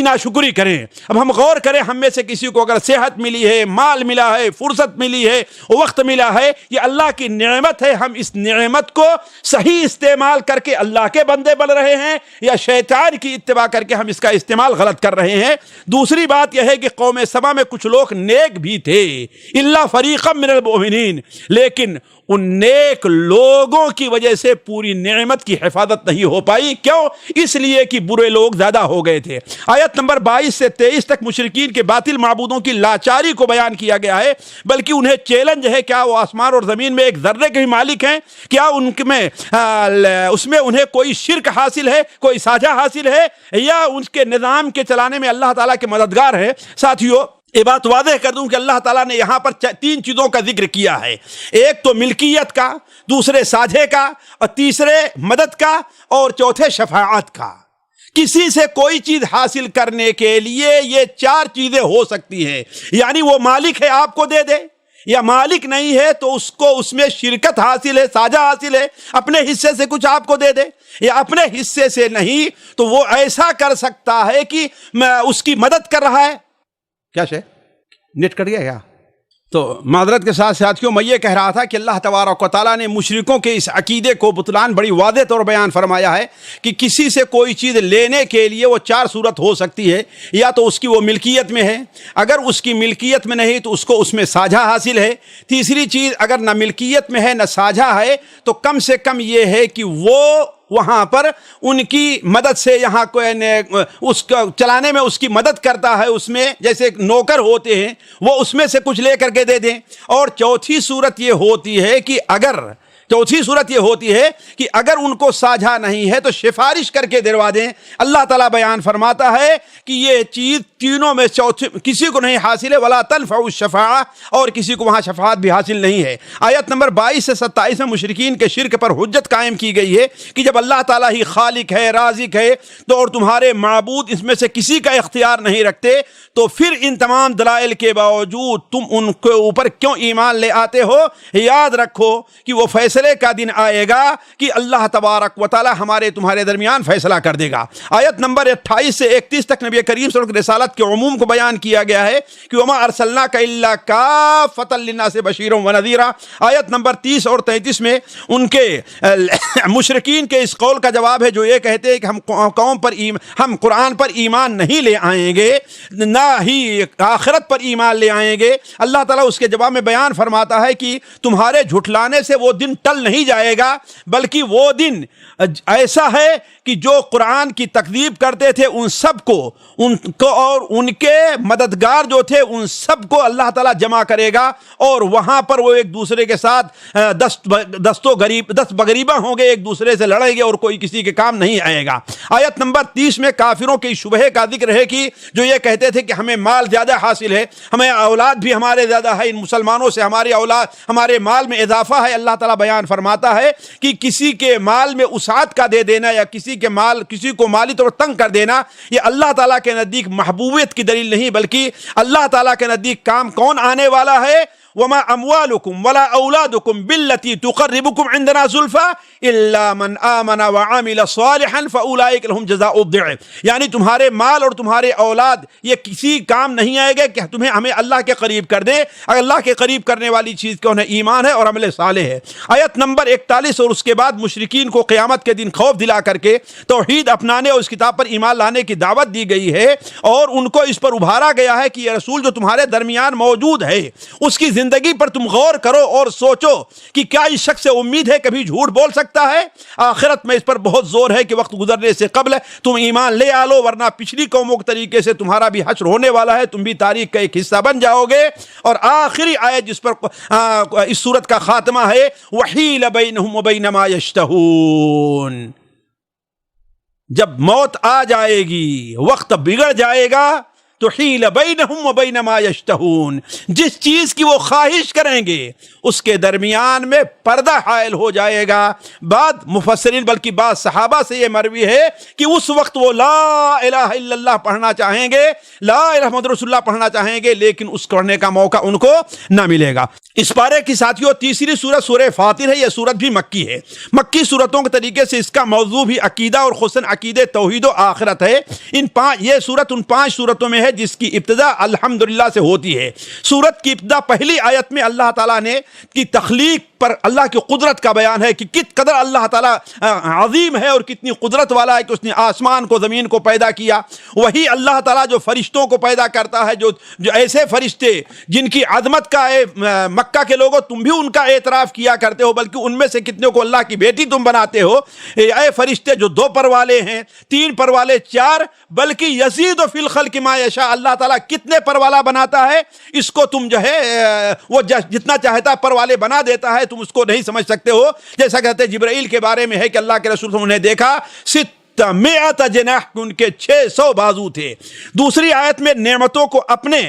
ناشکری کریں۔ اب ہم غور کریں، ہم میں سے کسی کو اگر صحت ملی ہے، مال ملا ہے، فرصت ملی ہے، وقت ملا ہے، یہ اللہ کی نعمت ہے، ہم اس نعمت کو صحیح استعمال کر کے اللہ کے بندے بن رہے ہیں یا شیطان کی اتباع کر کے ہم اس کا استعمال غلط کر رہے ہیں۔ دوسری بات یہ ہے کہ قوم سبا میں کچھ لوگ نیک بھی تھے، الا فریقا من المؤمنین، لیکن ان نیک لوگوں کی وجہ سے پوری نعمت کی حفاظت نہیں ہو پائی۔ کیوں؟ اس لیے کہ برے لوگ زیادہ ہو گئے تھے۔ آیت نمبر 22 سے 23 تک مشرکین کے باطل معبودوں کی لاچاری کو بیان کیا گیا ہے، بلکہ انہیں چیلنج ہے، کیا وہ آسمان اور زمین میں ایک ذرے کے بھی مالک ہیں؟ کیا اس میں انہیں کوئی شرک حاصل ہے، کوئی ساجھا حاصل ہے، یا ان کے نظام کے چلانے میں اللہ تعالیٰ کے مددگار ہے؟ ساتھیو، یہ بات واضح کر دوں کہ اللہ تعالیٰ نے یہاں پر 3 چیزوں کا ذکر کیا ہے، ایک تو ملکیت کا، دوسرے ساجھے کا، اور تیسرے مدد کا، اور چوتھے شفاعت کا۔ کسی سے کوئی چیز حاصل کرنے کے لیے یہ 4 چیزیں ہو سکتی ہیں، یعنی وہ مالک ہے آپ کو دے دے، یا مالک نہیں ہے تو اس کو اس میں شرکت حاصل ہے، ساجھا حاصل ہے، اپنے حصے سے کچھ آپ کو دے دے، یا اپنے حصے سے نہیں تو وہ ایسا کر سکتا ہے کہ اس کی مدد کر رہا ہے۔ کیا نیٹ کٹ گیا کیا؟ تو معذرت کے ساتھ ساتھیوں، میں یہ کہہ رہا تھا کہ اللہ تبارک و تعالیٰ نے مشرکوں کے اس عقیدے کو بطلان بڑی واضح طور بیان فرمایا ہے کہ کسی سے کوئی چیز لینے کے لیے وہ 4 صورت ہو سکتی ہے، یا تو اس کی وہ ملکیت میں ہے، اگر اس کی ملکیت میں نہیں تو اس کو اس میں ساجھا حاصل ہے، تیسری چیز اگر نہ ملکیت میں ہے نہ ساجھا ہے تو کم سے کم یہ ہے کہ وہ وہاں پر ان کی مدد سے یہاں اس کو چلانے میں اس کی مدد کرتا ہے، اس میں جیسے نوکر ہوتے ہیں وہ اس میں سے کچھ لے کر کے دے دیں۔ اور چوتھی صورت یہ ہوتی ہے کہ اگر ان کو ساجھا نہیں ہے تو سفارش کر کے دلوا دیں۔ اللہ تعالیٰ بیان فرماتا ہے کہ یہ چیز تینوں میں کسی کو نہیں حاصل ہے، ولا تنفع الشفاعہ، اور کسی کو وہاں شفاعت بھی حاصل نہیں ہے۔ آیت نمبر 22 سے 27 میں مشرکین کے شرک پر حجت قائم کی گئی ہے کہ جب اللہ تعالیٰ ہی خالق ہے، رازق ہے، تو اور تمہارے معبود اس میں سے کسی کا اختیار نہیں رکھتے، تو پھر ان تمام دلائل کے باوجود تم ان کے اوپر کیوں ایمان لے آتے ہو؟ یاد رکھو کہ وہ فیصلے کا دن آئے گا کہ اللہ تبارک و تعالی ہمارے تمہارے درمیان فیصلہ کر دے گا۔ آیت نمبر 28 سے 31 تک نبی کریم صلی اللہ علیہ وسلم کی رسالت کے عموم کو بیان کیا گیا ہے کہ وما ارسلناک الا کافۃ للناس بشیرا ونذیرا۔ آیت نمبر 30 اور 33 میں ان کے مشرکین کے اس قول کا جواب ہے جو یہ کہتے ہیں کہ ہم قرآن پر ایمان نہیں لے آئیں گے، نہ ہی آخرت پر ایمان لے آئیں گے۔ اللہ تعالیٰ اس کے جواب میں بیان فرماتا ہے کہ تمہارے جھٹلانے سے وہ دن ٹل نہیں جائے گا، بلکہ وہ دن ایسا ہے کہ جو قرآن کی تکذیب کرتے تھے ان سب کو اور ان کے مددگار جو تھے ان سب کو اللہ تعالیٰ جمع کرے گا، اور وہاں پر وہ ایک دوسرے کے ساتھ دست بغریبہ ہوں گے، ایک دوسرے سے لڑیں گے اور کوئی کسی کے کام نہیں آئے گا۔ آیت نمبر 30 میں کافروں کے شبہے کا ذکر ہے کہ جو یہ کہتے تھے کہ ہمیں مال زیادہ حاصل ہے، ہمیں اولاد بھی ہمارے زیادہ ہے، ان مسلمانوں سے ہمارے مال میں اضافہ ہے۔ اللہ تعالیٰ بیان فرماتا ہے کہ کسی کے مال میں وسعت کا دے دینا یا کسی کو مالی طور تنگ کر دینا، یہ اللہ تعالیٰ کے نزدیک محبوبیت کی دلیل نہیں، بلکہ اللہ تعالیٰ کے نزدیک کام کون آنے والا ہے؟ وما اموالکم ولا اولادکم باللتی تقربکم عندنا زلفى الا من آمن وعمل صالحا فاولئک لهم جزاء الضعف، یعنی تمہارے مال اور تمہارے اولاد یہ کسی کام نہیں آئے گا کہ تمہیں ہمیں اللہ کے قریب کر دے، اگر اللہ کے قریب کرنے والی چیز کون ہے؟ ایمان ہے اور عمل صالح ہے۔ آیت نمبر 41 اور اس کے بعد مشرکین کو قیامت کے دن خوف دلا کر کے توحید اپنانے اور اس کتاب پر ایمان لانے کی دعوت دی گئی ہے، اور ان کو اس پر ابھارا گیا ہے کہ یہ رسول جو تمہارے درمیان موجود ہے اس کی زندگی پر تم غور کرو اور سوچو کہ کیا اس شخص سے امید ہے کبھی جھوٹ بول سکتا ہے؟ آخرت میں اس پر بہت زور ہے کہ وقت گزرنے سے قبل تم ایمان لے آلو، ورنہ پچھلی قوموں کے طریقے سے تمہارا بھی حشر ہونے والا ہے، تم بھی تاریخ کا ایک حصہ بن جاؤ گے۔ اور آخری آیت جس پر اس سورت کا خاتمہ ہے وحیل بینہم وبین ما یشتہون، جب موت آ جائے گی، وقت بگڑ جائے گا، تحیل بینہم و بین ما یشتہون، جس چیز کی وہ خواہش کریں گے اس کے درمیان میں پردہ حائل ہو جائے گا۔ بعد مفسرین بلکہ بعض صحابہ سے یہ مروی ہے کہ اس وقت وہ لا الہ الا اللہ پڑھنا چاہیں گے، لا الہ محمد رسول اللہ پڑھنا چاہیں گے، لیکن اس پڑھنے کا موقع ان کو نہ ملے گا۔ اس پارے کی ساتھیوں تیسری سورت سورہ فاطر ہے۔ یہ سورت بھی مکی ہے۔ مکی سورتوں کے طریقے سے اس کا موضوع بھی عقیدہ اور خصوصاً عقیدہ توحید و آخرت ہے۔ یہ سورت ان 5 سورتوں میں ہے جس کی ابتدا الحمدللہ سے ہوتی ہے۔ سورت کی ابتدا پہلی آیت میں اللہ تعالیٰ نے کی تخلیق پر اللہ کی قدرت کا بیان ہے کہ کت قدر اللہ تعالیٰ عظیم ہے اور کتنی قدرت والا ہے کہ اس نے آسمان کو زمین کو پیدا کیا۔ وہی اللہ تعالیٰ جو فرشتوں کو پیدا کرتا ہے، جو ایسے فرشتے جن کی عظمت کا مکہ کے لوگوں تم بھی ان کا اعتراف کیا کرتے ہو، بلکہ ان میں سے کتنے کو اللہ کی بیٹی تم بناتے ہو۔ اے فرشتے جو 2 پر والے ہیں، 3 پر والے، 4، بلکہ یزید فی الخلق ما یشاء، اللہ تعالیٰ کتنے پر والا بناتا ہے اس کو تم جو ہے وہ جتنا چاہتا پر والے بنا دیتا ہے، تم اس کو نہیں سمجھ سکتے ہو۔ جیسا کہتے جبرائیل کے بارے میں ہے کہ اللہ کے رسول صلی اللہ علیہ وسلم نے دیکھا 600 جناح، ان کے 600 بازو تھے۔ دوسری آیت میں نعمتوں کو اپنے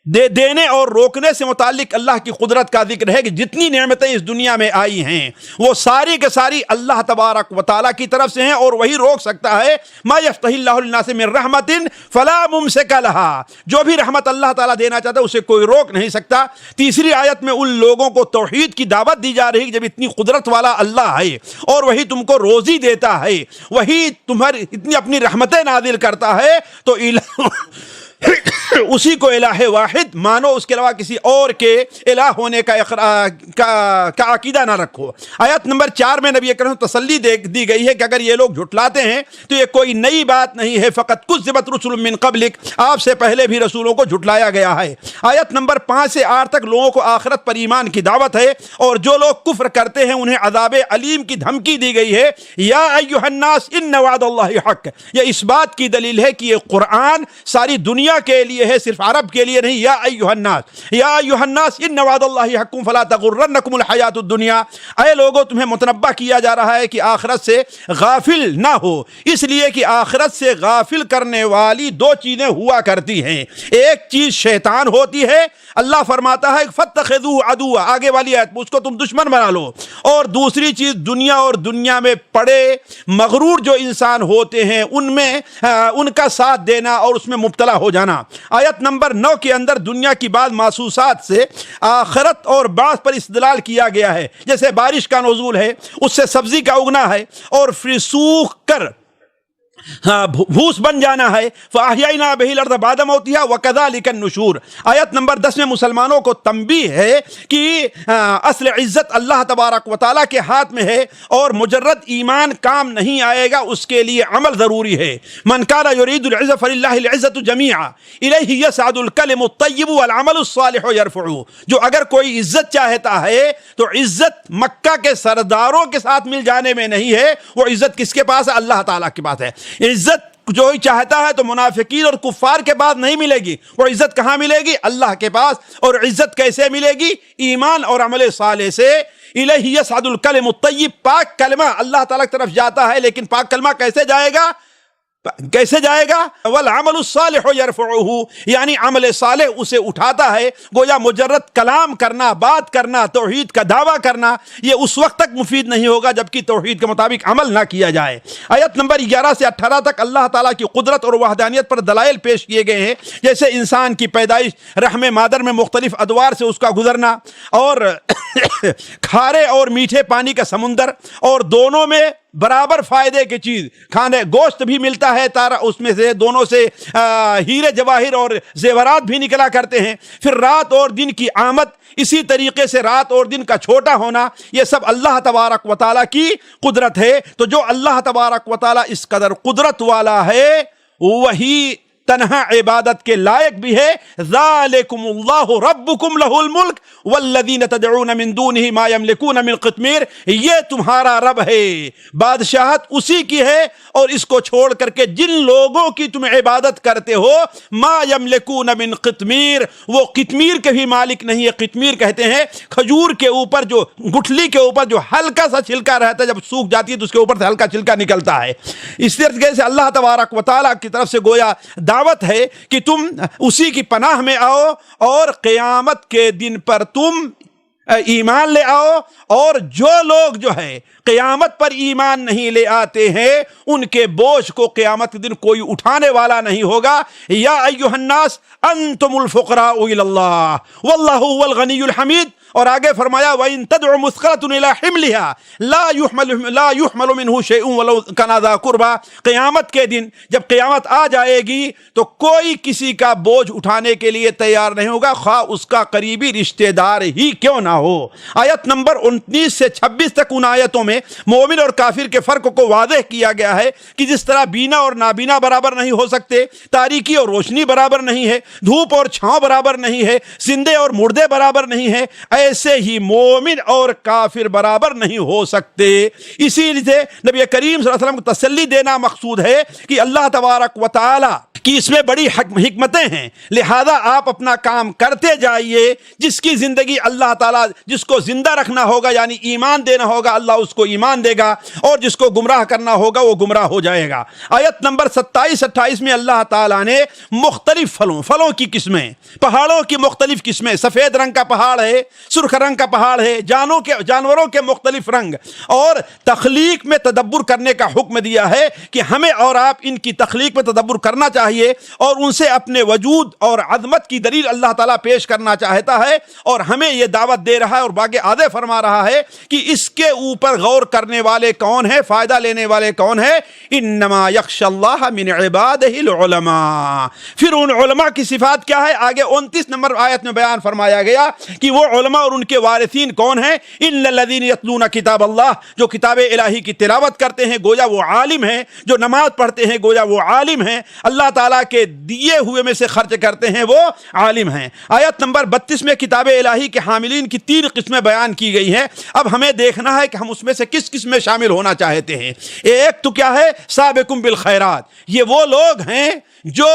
دینے اور روکنے سے متعلق اللہ کی قدرت کا ذکر ہے کہ جتنی نعمتیں اس دنیا میں آئی ہیں وہ ساری کے ساری اللہ تبارک و تعالیٰ کی طرف سے ہیں، اور وہی روک سکتا ہے۔ ما یفتح اللہ للناس من رحمت فلا ممسک لہا، جو بھی رحمت اللہ تعالیٰ دینا چاہتا ہے اسے کوئی روک نہیں سکتا۔ تیسری آیت میں ان لوگوں کو توحید کی دعوت دی جا رہی ہے جب اتنی قدرت والا اللہ ہے اور وہی تم کو روزی دیتا ہے، وہی تمہاری اتنی اپنی رحمتیں نازل کرتا ہے، تو اسی کو الہ واحد مانو، اس کے علاوہ کسی اور کے الہ ہونے کا عقیدہ نہ رکھو۔ آیت نمبر 4 میں نبی کریم تسلی دی گئی ہے کہ اگر یہ لوگ جھٹلاتے ہیں تو یہ کوئی نئی بات نہیں ہے، فقط کذبت رسل من قبلک، آپ سے پہلے بھی رسولوں کو جھٹلایا گیا ہے۔ آیت نمبر 5 سے 8 تک لوگوں کو آخرت پر ایمان کی دعوت ہے، اور جو لوگ کفر کرتے ہیں انہیں عذاب علیم کی دھمکی دی گئی ہے۔ یا ایھا الناس ان وعد اللہ حق، یہ اس بات کی دلیل ہے کہ یہ قرآن ساری دنیا کے لیے ہے، صرف عرب کے لیے نہیں۔ یا ایھا الناس ان وعد اللہ حق فلا تغرنکم الحیات الدنیا، اے لوگوں تمہیں متنبہ کیا جا رہا ہے کہ آخرت سے غافل نہ ہو، اس لیے کہ آخرت سے غافل کرنے والی 2 چیزیں ہوا کرتی ہیں۔ ایک چیز شیطان ہوتی ہے، اللہ فرماتا ہے فاتخذوه عدوا، آگے والی آیت اس کو تم دشمن بنا لو، اور دوسری چیز دنیا اور دنیا میں پڑے مغرور جو انسان ہوتے ہیں ان کا ساتھ دینا اور اس میں مبتلا ہو جانا۔ آیت نمبر 9 کے اندر دنیا کی بعض محسوسات سے آخرت اور بعض پر استدلال کیا گیا ہے، جیسے بارش کا نزول ہے، اس سے سبزی کا اگنا ہے، اور پھر سوکھ کر بھوس بن جانا ہے، فَأَحْيَيْنَا بِهِ الْأَرْضَ بَعْدَ مَوْتِهَا وَكَذَلِكَ النُّشُورُ۔ آیت نمبر 10 میں مسلمانوں کو تنبیہ ہے کہ اصل عزت اللہ تبارک و تعالیٰ کے ہاتھ میں ہے، اور مجرد ایمان کام نہیں آئے گا، اس کے لیے عمل ضروری ہے۔ مَنْ كَانَ يُرِيدُ الْعِزَّةَ فَلِلَّهِ الْعِزَّةُ جَمِيعًا إِلَيْهِ يَصْعَدُ الْكَلِمُ الطَّيِّبُ وَالْعَمَلُ الصَّالِحُ يَرْفَعُهُ، جو اگر کوئی عزت چاہتا ہے تو عزت مکہ کے سرداروں کے ساتھ مل جانے میں نہیں ہے، وہ عزت کس کے پاس ہے؟ اللہ تعالیٰ کے پاس ہے۔ عزت جو ہی چاہتا ہے تو منافقین اور کفار کے بعد نہیں ملے گی، وہ عزت کہاں ملے گی؟ اللہ کے پاس۔ اور عزت کیسے ملے گی؟ ایمان اور عمل صالح سے۔ الیہ یصعد الکلم الطیب، پاک کلمہ اللہ تعالیٰ کی طرف جاتا ہے، لیکن پاک کلمہ کیسے جائے گا؟ والعمل الصالح یرفعہ، یعنی عمل صالح اسے اٹھاتا ہے۔ گویا مجرد کلام کرنا، بات کرنا، توحید کا دعویٰ کرنا، یہ اس وقت تک مفید نہیں ہوگا جبکہ توحید کے مطابق عمل نہ کیا جائے۔ آیت نمبر 11 سے 18 تک اللہ تعالیٰ کی قدرت اور وحدانیت پر دلائل پیش کیے گئے ہیں، جیسے انسان کی پیدائش، رحم مادر میں مختلف ادوار سے اس کا گزرنا، اور کھارے اور میٹھے پانی کا سمندر، اور دونوں میں برابر فائدے کی چیز کھانے، گوشت بھی ملتا ہے تارا، اس میں سے دونوں سے ہیرے جواہر اور زیورات بھی نکلا کرتے ہیں۔ پھر رات اور دن کی آمد، اسی طریقے سے رات اور دن کا چھوٹا ہونا، یہ سب اللہ تبارک و تعالیٰ کی قدرت ہے۔ تو جو اللہ تبارک و تعالیٰ اس قدر قدرت والا ہے وہی تنہا عبادت کے لائق بھی ہے۔ ذالکم اللہ ربکم لہ الملک والذین تدعون من دونہ ما یملکون من قطمیر، یہ تمہارا رب ہے، بادشاہت اسی کی ہے، اور اس کو چھوڑ کر کے جن لوگوں کی تم عبادت کرتے ہو، ما یملکون من قطمیر، وہ قطمیر کے بھی مالک نہیں ہے۔ قطمیر کہتے ہیں کھجور کے اوپر جو گٹھلی کے اوپر جو ہلکا سا چھلکا رہتا ہے، جب سوکھ جاتی ہے تو اس کے اوپر سے ہلکا چھلکا نکلتا ہے۔ اس طریقے سے اللہ تبارک و تعالیٰ کی طرف سے گویا دعوت ہے کہ تم اسی کی پناہ میں آؤ اور قیامت کے دن پر تم ایمان لے آؤ، اور جو لوگ جو ہے قیامت پر ایمان نہیں لے آتے ہیں ان کے بوجھ کو قیامت کے دن کوئی اٹھانے والا نہیں ہوگا۔ یا ایھا الناس انتم الفقراء الی اللہ واللہ هو الغنی الحمید، اور آگے فرمایا وَإِن تَدْعُ مُثْقَلَةٌ إِلَىٰ حِمْلِهَا لَا يُحْمَلُ مِنْهُ شَيْءٌ وَلَوْ كَانَ ذَا قُرْبَىٰ۔ قیامت کے دن جب قیامت آ جائے گی تو کوئی کسی کا بوجھ اٹھانے کے لیے تیار نہیں ہوگا، خواہ اس کا قریبی رشتہ دار ہی کیوں نہ ہو۔ آیت نمبر 29 سے 26 تک ان آیتوں میں مومن اور کافر کے فرق کو واضح کیا گیا ہے کہ جس طرح بینا اور نابینا برابر نہیں ہو سکتے، تاریکی اور روشنی برابر نہیں ہے، دھوپ اور چھاؤں برابر نہیں ہے، زندے اور مردے برابر نہیں ہے، ایسے ہی مومن اور کافر برابر نہیں ہو سکتے۔ اسی لیے نبی کریم صلی اللہ علیہ وسلم کو تسلی دینا مقصود ہے کہ اللہ تبارک و تعالی کہ اس میں بڑی حکمتیں ہیں، لہذا آپ اپنا کام کرتے جائیے۔ جس کی زندگی اللہ تعالیٰ جس کو زندہ رکھنا ہوگا یعنی ایمان دینا ہوگا، اللہ اس کو ایمان دے گا، اور جس کو گمراہ کرنا ہوگا وہ گمراہ ہو جائے گا۔ آیت نمبر 27-28 میں اللہ تعالیٰ نے مختلف فلوں کی قسمیں، پہاڑوں کی مختلف قسمیں، سفید رنگ کا پہاڑ ہے، سرخ رنگ کا پہاڑ ہے، جانوروں کے مختلف رنگ، اور تخلیق میں تدبر کرنے کا حکم دیا ہے کہ ہمیں اور آپ ان کی تخلیق میں تدبر کرنا چاہیے، اور ان سے اپنے وجود اور عظمت کی دلیل اللہ تعالیٰ پیش کرنا چاہتا ہے، اور ہمیں یہ دعوت دے رہا ہے اور باقی آدھے فرما رہا ہے کہ اس کے اوپر غور کرنے والے کون ہیں، فائدہ لینے والے کون ہیں؟ انما یخشی اللہ من عبادہ العلماء۔ پھر ان علماء کی صفات کیا ہے؟ آگے 29 نمبر آیت میں بیان فرمایا گیا کہ وہ علماء اور ان کے وارثین کون ہیں؟ ان الذین یتلون کتاب اللہ، جو کتاب الہی کی تلاوت کرتے ہیں گویا وہ عالم ہیں، جو نماز پڑھتے ہیں گویا وہ عالم ہیں، اللہ تعالیٰ کے دیے ہوئے میں سے خرچ کرتے ہیں وہ عالم ہیں۔ آیت نمبر 32 میں کتاب الہی کے حاملین کی 3 قسمیں بیان کی گئی ہیں۔ اب ہمیں دیکھنا ہے کہ ہم اس میں سے کس قسم میں شامل ہونا چاہتے ہیں۔ ایک تو کیا ہے؟ سابقون بالخیرات، یہ وہ لوگ ہیں جو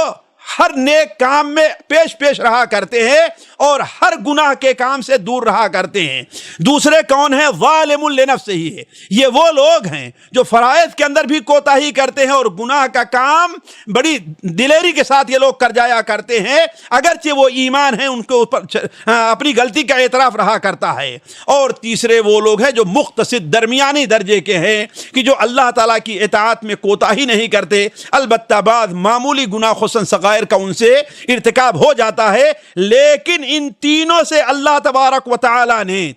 ہر نیک کام میں پیش رہا کرتے ہیں اور ہر گناہ کے کام سے دور رہا کرتے ہیں۔ دوسرے کون ہیں؟ ظالم لنفسہ ہے، یہ وہ لوگ ہیں جو فرائض کے اندر بھی کوتاہی کرتے ہیں اور گناہ کا کام بڑی دلیری کے ساتھ یہ لوگ کر جایا کرتے ہیں، اگرچہ وہ ایمان ہیں، ان کے اوپر اپنی غلطی کا اعتراف رہا کرتا ہے۔ اور تیسرے وہ لوگ ہیں جو مقتصد درمیانی درجے کے ہیں کہ جو اللہ تعالیٰ کی اطاعت میں کوتاہی نہیں کرتے، البتہ بعض معمولی گناہ خصوصاً صغائر کا ان سے ارتکاب ہو جاتا ہے، لیکن ان تینوں سے اللہ تبارک و تعالی نے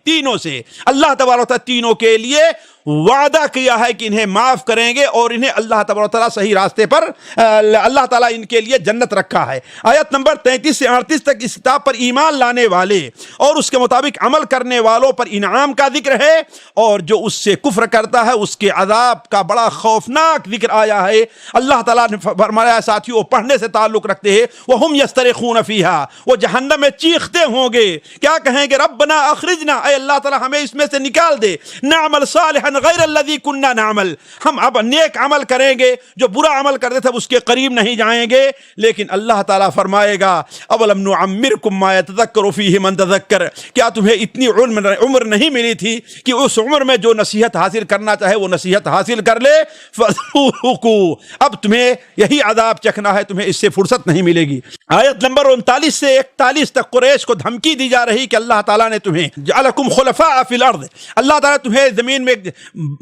اللہ تبارک و تعالی تینوں کے لیے وعدہ کیا ہے کہ انہیں معاف کریں گے اور انہیں اللہ تبارک و تعالی صحیح راستے پر اللہ تعالیٰ ان کے لیے جنت رکھا ہے۔ آیت نمبر 33 سے 38 تک اس کتاب پر ایمان لانے والے اور اس کے مطابق عمل کرنے والوں پر انعام کا ذکر ہے، اور جو اس سے کفر کرتا ہے اس کے عذاب کا بڑا خوفناک ذکر آیا ہے۔ اللہ تعالیٰ نے فرمایا ساتھیوں، پڑھنے سے تعلق رکھتے ہیں، وَهُمْ يَسْتَرِخُونَ فِيهَا، وہ جہنم میں چیختے ہوں گے، کیا کہیں گے؟ ربنا اخرجنا، اے اللہ تعالیٰ ہمیں اس میں سے نکال دے، نعمل صالحا غیر الذی کننا نعمل، ہم اب نیک عمل کریں گے، جو برا عمل کرتے تھے اس کے قریب نہیں جائیں گے۔ لیکن اللہ تعالیٰ فرمائے گا اولم نعمرکم ما یتذکر فیہ من تذکر، کیا تمہیں اتنی عمر نہیں ملی تھی کہ اس عمر میں جو نصیحت حاصل کرنا چاہے وہ نصیحت حاصل کر لے؟ فذوقوا، اب تمہیں یہی عذاب چکھنا ہے، تمہیں اس سے فرصت نہیں ملے گی۔ آیت نمبر 39 سے 41 تک قریش کو دھمکی دی جا رہی کہ اللہ تعالیٰ نے تمہیں جعلکم خلفاء فی الارض، اللہ تعالیٰ تمہیں زمین میں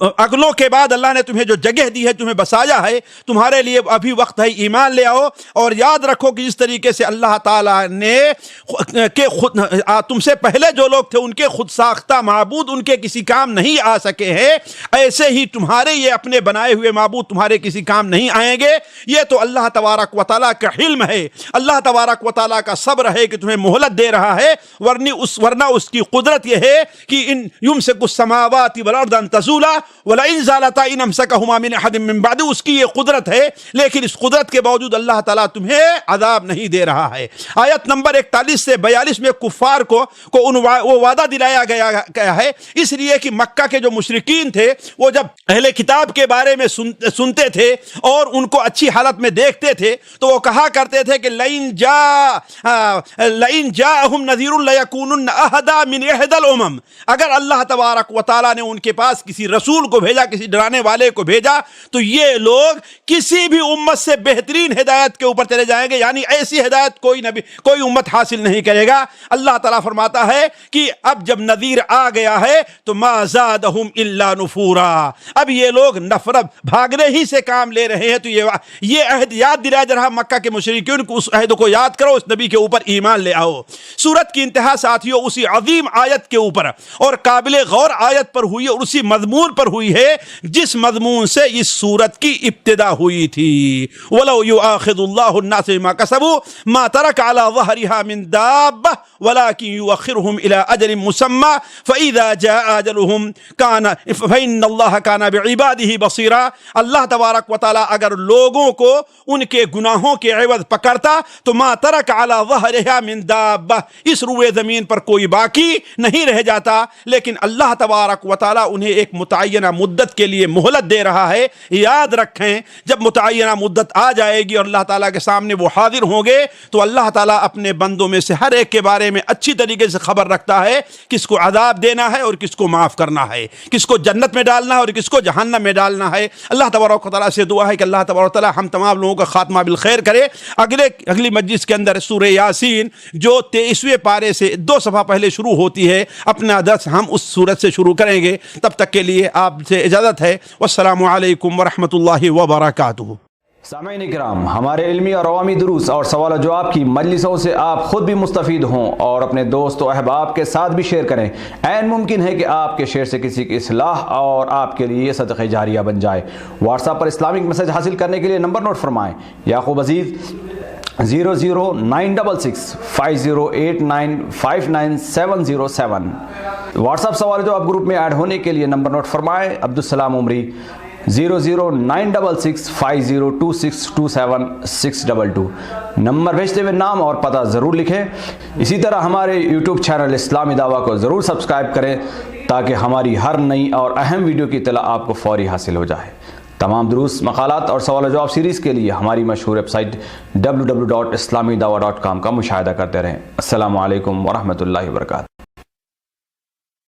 اگلوں کے بعد اللہ نے تمہیں جو جگہ دی ہے، تمہیں بسایا ہے، تمہارے لیے ابھی وقت ہے، ایمان لے آؤ، اور یاد رکھو کہ جس طریقے سے اللہ تعالیٰ نے تم سے پہلے جو لوگ تھے ان کے خود ساختہ معبود ان کے کسی کام نہیں آ سکے ہیں، ایسے ہی تمہارے یہ اپنے بنائے ہوئے معبود تمہارے کسی کام نہیں آئیں گے۔ یہ تو اللہ تبارک و تعالیٰ کا حلم ہے، اللہ تبارک و تعالیٰ کا صبر ہے کہ تمہیں مہلت دے رہا ہے، ورنہ اس کی قدرت یہ ہے کہ ان یمسک السماوات والارض ان تزولا ولئن زالتا ان امسکہما من احد من بعد، اس کی یہ قدرت ہے، لیکن اس قدرت کے باوجود اللہ تعالیٰ تمہیں عذاب نہیں دے رہا ہے۔ آیت نمبر 41 سے 42 میں کفار کو وہ وعدہ دلایا گیا ہے، اس لیے کہ مکہ کے جو مشرکین تھے وہ جب اہل کتاب کے بارے میں سنتے تھے اور ان کو اچھی حالت میں دیکھتے تھے تو وہ کہا کرتے تھے کہ لئن جاءہم نذیر لیکونن اہدی من احدی الامم، اگر اللہ تبارک و تعالیٰ نے ان کے پاس کسی کسی رسول کو بھیجا، کسی ڈرانے والے کو بھیجا، تو یہ لوگ کسی بھی امت سے بہترین ہدایت کے اوپر چلے جائیں گے، یعنی ایسی ہدایت کوئی امت حاصل نہیں کرے گا۔ اللہ تعالیٰ فرماتا ہے کہ اب جب نذیر آ گیا ہے تو ما زادہم الا نفورا، اب یہ لوگ نفرت بھاگنے ہی سے کام لے رہے ہیں۔ تو یہ عہد یاد دلایا جا رہا مکہ کے مشرکین کو، اس عہد کو یاد کرو، اس نبی کے اوپر ایمان لے آؤ۔ سورت کی انتہا ساتھیوں اسی عظیم آیت کے اوپر اور قابل غور آیت پر ہوئی اور اسی مضمون پر ہوئی ہے جس مضمون سے اس سورت کی ابتدا ہوئی تھی۔ وَلَوْ يُؤَاخِذُ اللَّهُ النَّاسَ بِمَا كَسَبُوا مَا تَرَكَ عَلَى ظَهْرِهَا مِن دَابَّةٍ وَلَكِنْ يُؤَخِّرُهُمْ إِلَى أَجَلٍ مُّسَمًّى فَإِذَا جَاءَ أَجَلُهُمْ فَإِنَّ اللَّهَ كَانَ بِعِبَادِهِ بَصِيرًا۔ اللہ تبارک و تعالیٰ اگر لوگوں کو ان کے گناہوں کے عوض پکڑتا تو ما ترک علی ظہرها من دابہ، اس روئے زمین پر کوئی باقی نہیں رہ جاتا، لیکن اللہ تبارک و تعالیٰ انہیں ایک متعینہ مدت کے لیے مہلت دے رہا ہے۔ یاد رکھیں جب متعینہ مدت آ جائے گی اور اللہ تعالیٰ کے سامنے وہ حاضر ہوں گے تو اللہ تعالیٰ اپنے بندوں میں سے ہر ایک کے بارے میں اچھی طریقے سے خبر رکھتا ہے، کس کو عذاب دینا ہے اور کس کو معاف کرنا ہے، کس کو جنت میں ڈالنا ہے اور کس کو جہنم میں ڈالنا ہے۔ اللہ تبارک و تعالیٰ سے دعا ہے کہ اللہ تبارک و تعالیٰ ہم تمام لوگوں کا خاتمہ بالخیر کرے۔ اگلی مجلس کے اندر سورہ یاسین جو 23ویں پارے سے 2 صفحہ پہلے شروع ہوتی ہے، اپنا درس ہم اس سورت سے شروع کریں گے۔ تب تک کے لیے آپ سے اجازت ہے، والسلام علیکم ورحمۃ اللہ وبرکاتہ۔ سامعین کرام، ہمارے علمی اور عوامی دروس اور سوال و جواب کی مجلسوں سے آپ خود بھی مستفید ہوں اور اپنے دوست و احباب کے ساتھ بھی شیئر کریں۔ عین ممکن ہے کہ آپ کے شیئر سے کسی کی اصلاح اور آپ کے لیے صدقہ جاریہ بن جائے۔ واٹس ایپ پر اسلامک میسج حاصل کرنے کے لیے نمبر نوٹ فرمائیں: یعقوب عزیز 009665089599707۔ واٹس ایپ سوال جواب گروپ میں ایڈ ہونے کے لیے نمبر نوٹ فرمائیں: عبدالسلام عمری 0096650262762۔ نمبر بھیجتے ہوئے نام اور پتہ ضرور لکھیں۔ اسی طرح ہمارے یوٹیوب چینل اسلامی دعویٰ کو ضرور سبسکرائب کریں تاکہ ہماری ہر نئی اور اہم ویڈیو کی اطلاع آپ کو فوری حاصل ہو جائے۔ تمام دروس، مقالات اور سوال و جواب سیریز کے لیے ہماری مشہور ویب سائٹ www.islamidawah.com کا مشاہدہ کرتے رہیں۔ السلام علیکم ورحمۃ اللہ وبرکاتہ۔